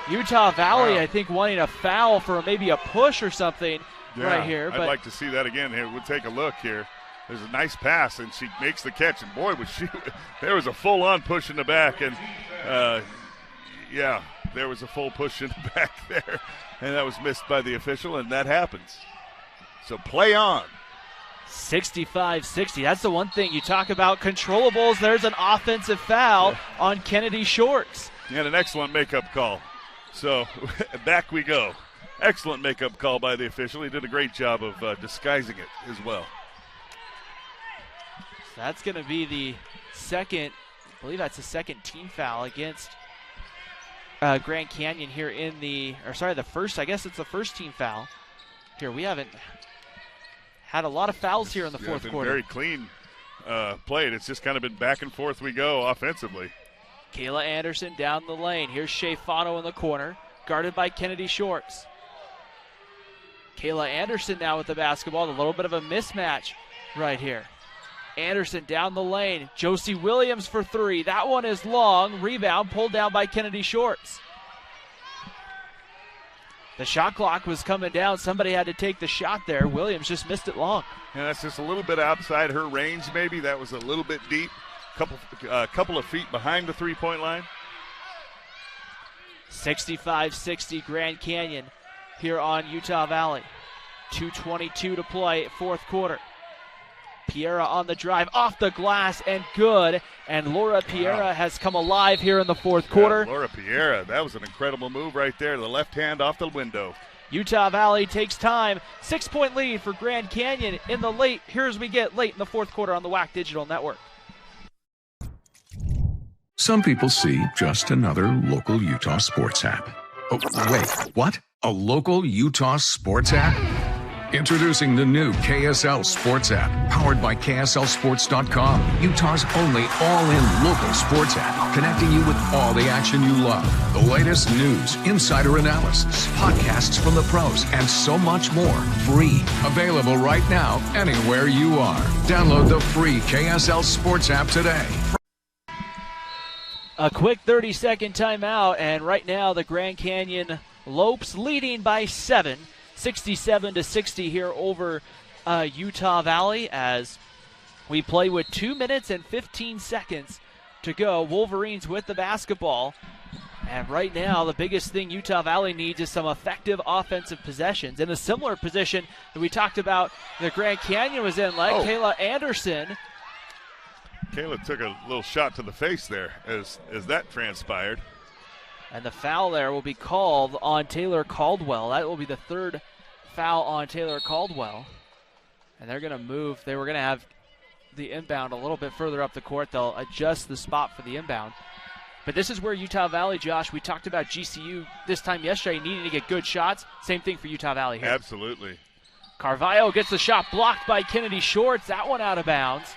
Utah Valley, I think, wanting a foul for maybe a push or something right here. I'd like to see that again. Here, we'll take a look here. There's a nice pass, and she makes the catch. And boy, there was a full-on push in the back, and there was a full push in the back there, and that was missed by the official, and that happens. So play on. 65-60. That's the one thing you talk about controllables. There's an offensive foul on Kennedy Shorts. And an excellent makeup call. So back we go. Excellent makeup call by the official. He did a great job of disguising it as well. So that's going to be the second, I believe that's the second team foul against Grand Canyon here in the first, I guess it's the first team foul. Here, we haven't had a lot of fouls here in the fourth quarter. Very clean played. It's just kind of been back and forth we go offensively. Kayla Anderson down the lane. Here's Shea Fano in the corner, guarded by Kennedy Shorts. Kayla Anderson now with the basketball. A little bit of a mismatch right here. Anderson down the lane. Josie Williams for 3. That one is long. Rebound pulled down by Kennedy Shorts. The shot clock was coming down. Somebody had to take the shot there. Williams just missed it long. Yeah, that's just a little bit outside her range maybe. That was a little bit deep. Couple of feet behind the three-point line. 65-60 Grand Canyon here on Utah Valley. 2:22 to play, fourth quarter. Piera on the drive, off the glass, and good. And Laura Piera has come alive here in the fourth quarter. Laura Piera, that was an incredible move right there. The left hand off the window. Utah Valley takes time. 6-point lead for Grand Canyon in the late. Here as we get late in the fourth quarter on the WAC Digital Network. Some people see just another local Utah sports app. Oh, wait, what? A local Utah sports app? Introducing the new KSL Sports app, powered by KSLSports.com, Utah's only all-in local sports app, connecting you with all the action you love. The latest news, insider analysis, podcasts from the pros, and so much more. Free. Available right now, anywhere you are. Download the free KSL Sports app today. A quick 30-second timeout, and right now the Grand Canyon Lopes leading by 7. 67-60 here over Utah Valley as we play with 2 minutes and 15 seconds to go. Wolverines with the basketball. And right now, the biggest thing Utah Valley needs is some effective offensive possessions. In a similar position that we talked about the Grand Canyon was in, like Kayla Anderson. Kayla took a little shot to the face there as that transpired. And the foul there will be called on Taylor Caldwell. That will be the third foul on Taylor Caldwell. And they're going to move. They were going to have the inbound a little bit further up the court. They'll adjust the spot for the inbound. But this is where Utah Valley, Josh, we talked about GCU this time yesterday needing to get good shots. Same thing for Utah Valley here. Absolutely. Carvalho gets the shot blocked by Kennedy Shorts. That one out of bounds.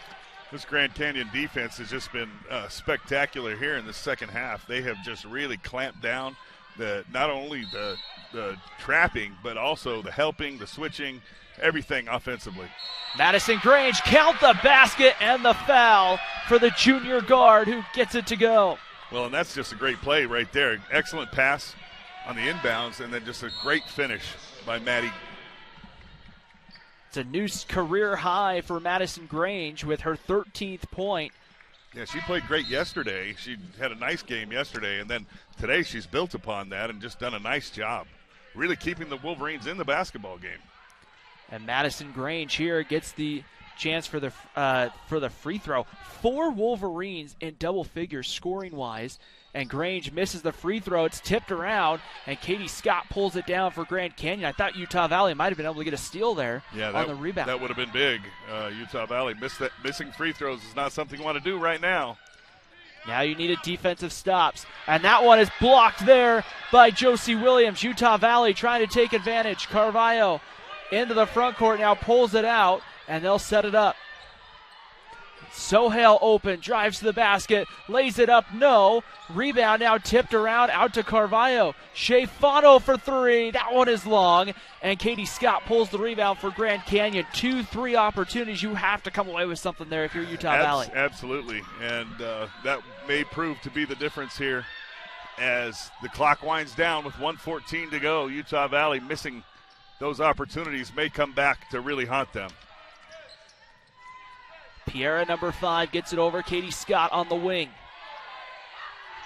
This Grand Canyon defense has just been spectacular here in the second half. They have just really clamped down not only the trapping, but also the helping, the switching, everything offensively. Madison Grange count the basket and the foul for the junior guard who gets it to go. Well, and that's just a great play right there. Excellent pass on the inbounds, and then just a great finish by Maddie. It's a new career high for Madison Grange with her 13th point. Yeah, she played great yesterday. She had a nice game yesterday, and then today she's built upon that and just done a nice job, really keeping the Wolverines in the basketball game. And Madison Grange here gets the chance for the free throw. 4 Wolverines in double figures scoring-wise, and Grange misses the free throw. It's tipped around, and Katie Scott pulls it down for Grand Canyon. I thought Utah Valley might have been able to get a steal there on the rebound. That would have been big. Utah Valley missing free throws is not something you want to do right now. Now you needed defensive stops, and that one is blocked there by Josie Williams. Utah Valley trying to take advantage. Carvalho into the front court now, pulls it out, and they'll set it up. Sohail open, drives to the basket, lays it up, no. Rebound now tipped around, out to Carvalho. Shea Fano for 3, that one is long. And Katie Scott pulls the rebound for Grand Canyon. 2-3 opportunities, you have to come away with something there if you're Utah Valley. Absolutely, and that may prove to be the difference here as the clock winds down with 1:14 to go. Utah Valley missing those opportunities may come back to really haunt them. Piera, number 5, gets it over. Katie Scott on the wing.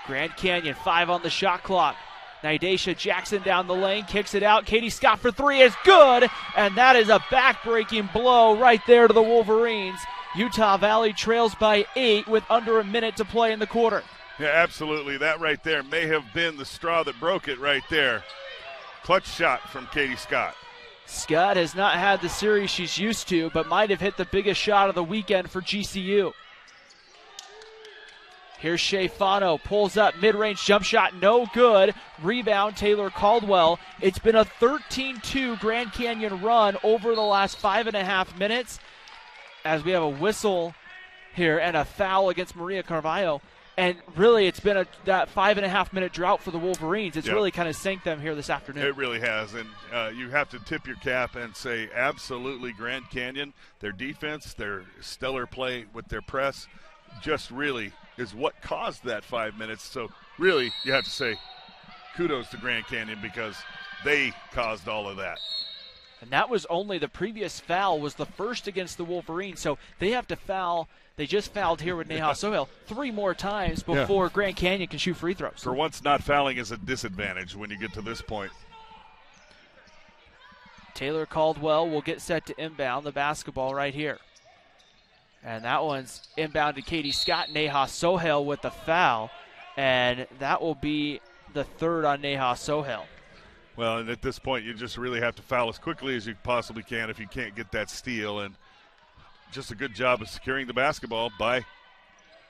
Grand Canyon, 5 on the shot clock. Nidasha Jackson down the lane, kicks it out. Katie Scott for 3 is good, and that is a back-breaking blow right there to the Wolverines. Utah Valley trails by 8 with under a minute to play in the quarter. Yeah, absolutely. That right there may have been the straw that broke it right there. Clutch shot from Katie Scott. Scott has not had the series she's used to, but might have hit the biggest shot of the weekend for GCU. Here's Shea Fano, pulls up, mid-range jump shot, no good. Rebound, Taylor Caldwell. It's been a 13-2 Grand Canyon run over the last 5.5 minutes as we have a whistle here and a foul against Maria Carvalho. And really, it's been that 5.5 minute drought for the Wolverines. It's really kind of sank them here this afternoon. It really has, and you have to tip your cap and say absolutely Grand Canyon, their defense, their stellar play with their press just really is what caused that 5 minutes. So really, you have to say kudos to Grand Canyon because they caused all of that. And that was only the previous foul was the first against the Wolverines, so they have to foul. They just fouled here with Neha Sohail 3 more times before Grand Canyon can shoot free throws. For once, not fouling is a disadvantage when you get to this point. Taylor Caldwell will get set to inbound the basketball right here. And that one's inbound to Katie Scott. Neha Sohail with the foul, and that will be the 3rd on Neha Sohail. Well, and at this point, you just really have to foul as quickly as you possibly can if you can't get that steal. And just a good job of securing the basketball by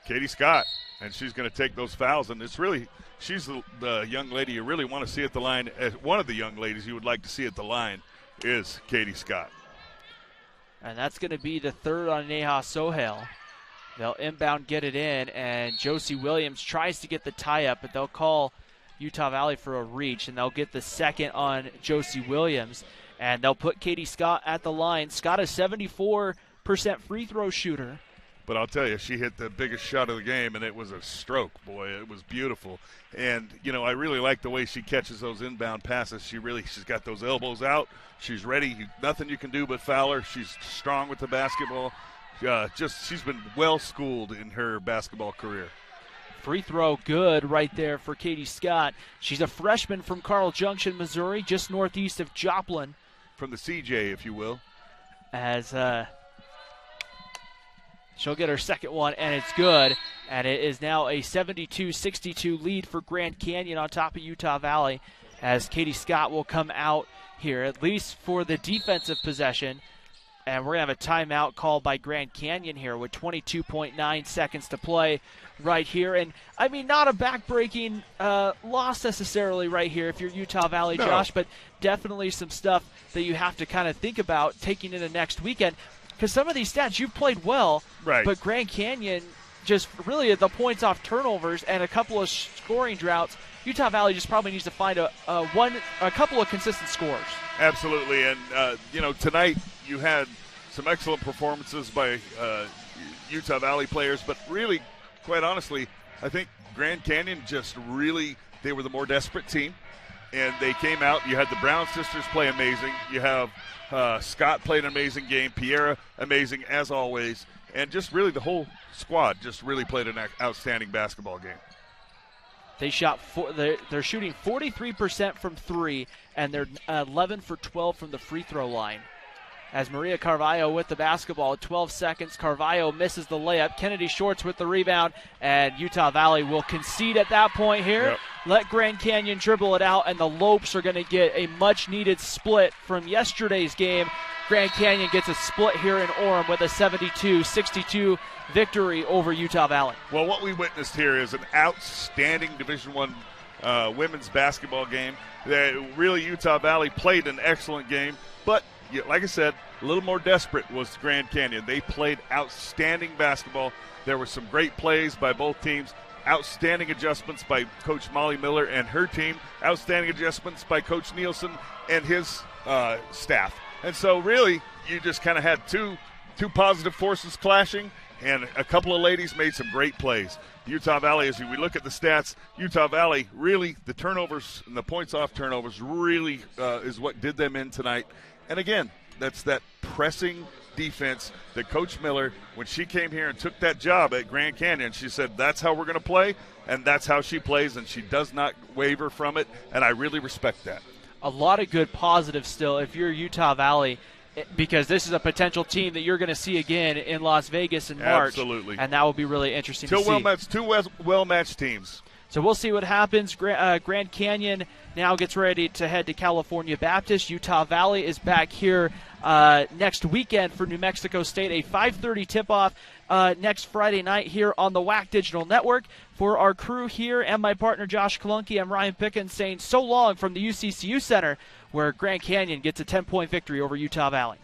Katie Scott. And she's going to take those fouls. And it's really, she's the young lady you really want to see at the line. One of the young ladies you would like to see at the line is Katie Scott. And that's going to be the 3rd on Neha Sohail. They'll inbound, get it in, and Josie Williams tries to get the tie-up, but they'll call Utah Valley for a reach, and they'll get the 2nd on Josie Williams, and they'll put Katie Scott at the line. Scott is 74% free throw shooter. But I'll tell you, she hit the biggest shot of the game, and it was a stroke, boy. It was beautiful. And, you know, I really like the way she catches those inbound passes. She's got those elbows out. She's ready. Nothing you can do but foul her. She's strong with the basketball. She's been well-schooled in her basketball career. Free throw good right there for Katie Scott. She's a freshman from Carl Junction, Missouri, just northeast of Joplin. From the CJ, if you will. As she'll get her 2nd one, and it's good. And it is now a 72-62 lead for Grand Canyon on top of Utah Valley as Katie Scott will come out here, at least for the defensive possession. And we're going to have a timeout called by Grand Canyon here with 22.9 seconds to play right here. And, I mean, not a back-breaking loss necessarily right here if you're Utah Valley, No. Josh, but definitely some stuff that you have to kind of think about taking into next weekend. Because some of these stats, you've played well, right. But Grand Canyon just really the points off turnovers and a couple of scoring droughts, Utah Valley just probably needs to find a couple of consistent scores. Absolutely, and tonight you had some excellent performances by Utah Valley players, but really, quite honestly, I think Grand Canyon they were the more desperate team, and they came out. You had the Brown sisters play amazing. You have Scott played an amazing game. Pierre, amazing as always, and just really the whole squad just really played an outstanding basketball game. They they're shooting 43% from three, and they're 11 for 12 from the free throw line. As Maria Carvalho with the basketball at 12 seconds. Carvalho misses the layup. Kennedy Shorts with the rebound, and Utah Valley will concede at that point here. Yep. Let Grand Canyon dribble it out, and the Lopes are going to get a much-needed split from yesterday's game. Grand Canyon gets a split here in Orem with a 72-62 victory over Utah Valley. Well, what we witnessed here is an outstanding Division I women's basketball game. Really, Utah Valley played an excellent game, but like I said, a little more desperate was Grand Canyon. They played outstanding basketball. There were some great plays by both teams, outstanding adjustments by Coach Molly Miller and her team, outstanding adjustments by Coach Nielsen and his staff. And so really, you just kind of had two positive forces clashing, and a couple of ladies made some great plays. Utah Valley, as we look at the stats, Utah Valley really, the turnovers and the points off turnovers really is what did them in tonight. And again, that's that pressing defense that Coach Miller, when she came here and took that job at Grand Canyon, she said that's how we're going to play, and that's how she plays, and she does not waver from it, and I really respect that. A lot of good positives still if you're Utah Valley, because this is a potential team that you're going to see again in Las Vegas in March. Absolutely. And that will be really interesting to see. Two well-matched teams. So we'll see what happens. Grand Canyon now gets ready to head to California Baptist. Utah Valley is back here next weekend for New Mexico State. A 5:30 tip-off next Friday night here on the WAC Digital Network. For our crew here and my partner Josh Kalunke, I'm Ryan Pickens saying so long from the UCCU Center, where Grand Canyon gets a 10-point victory over Utah Valley.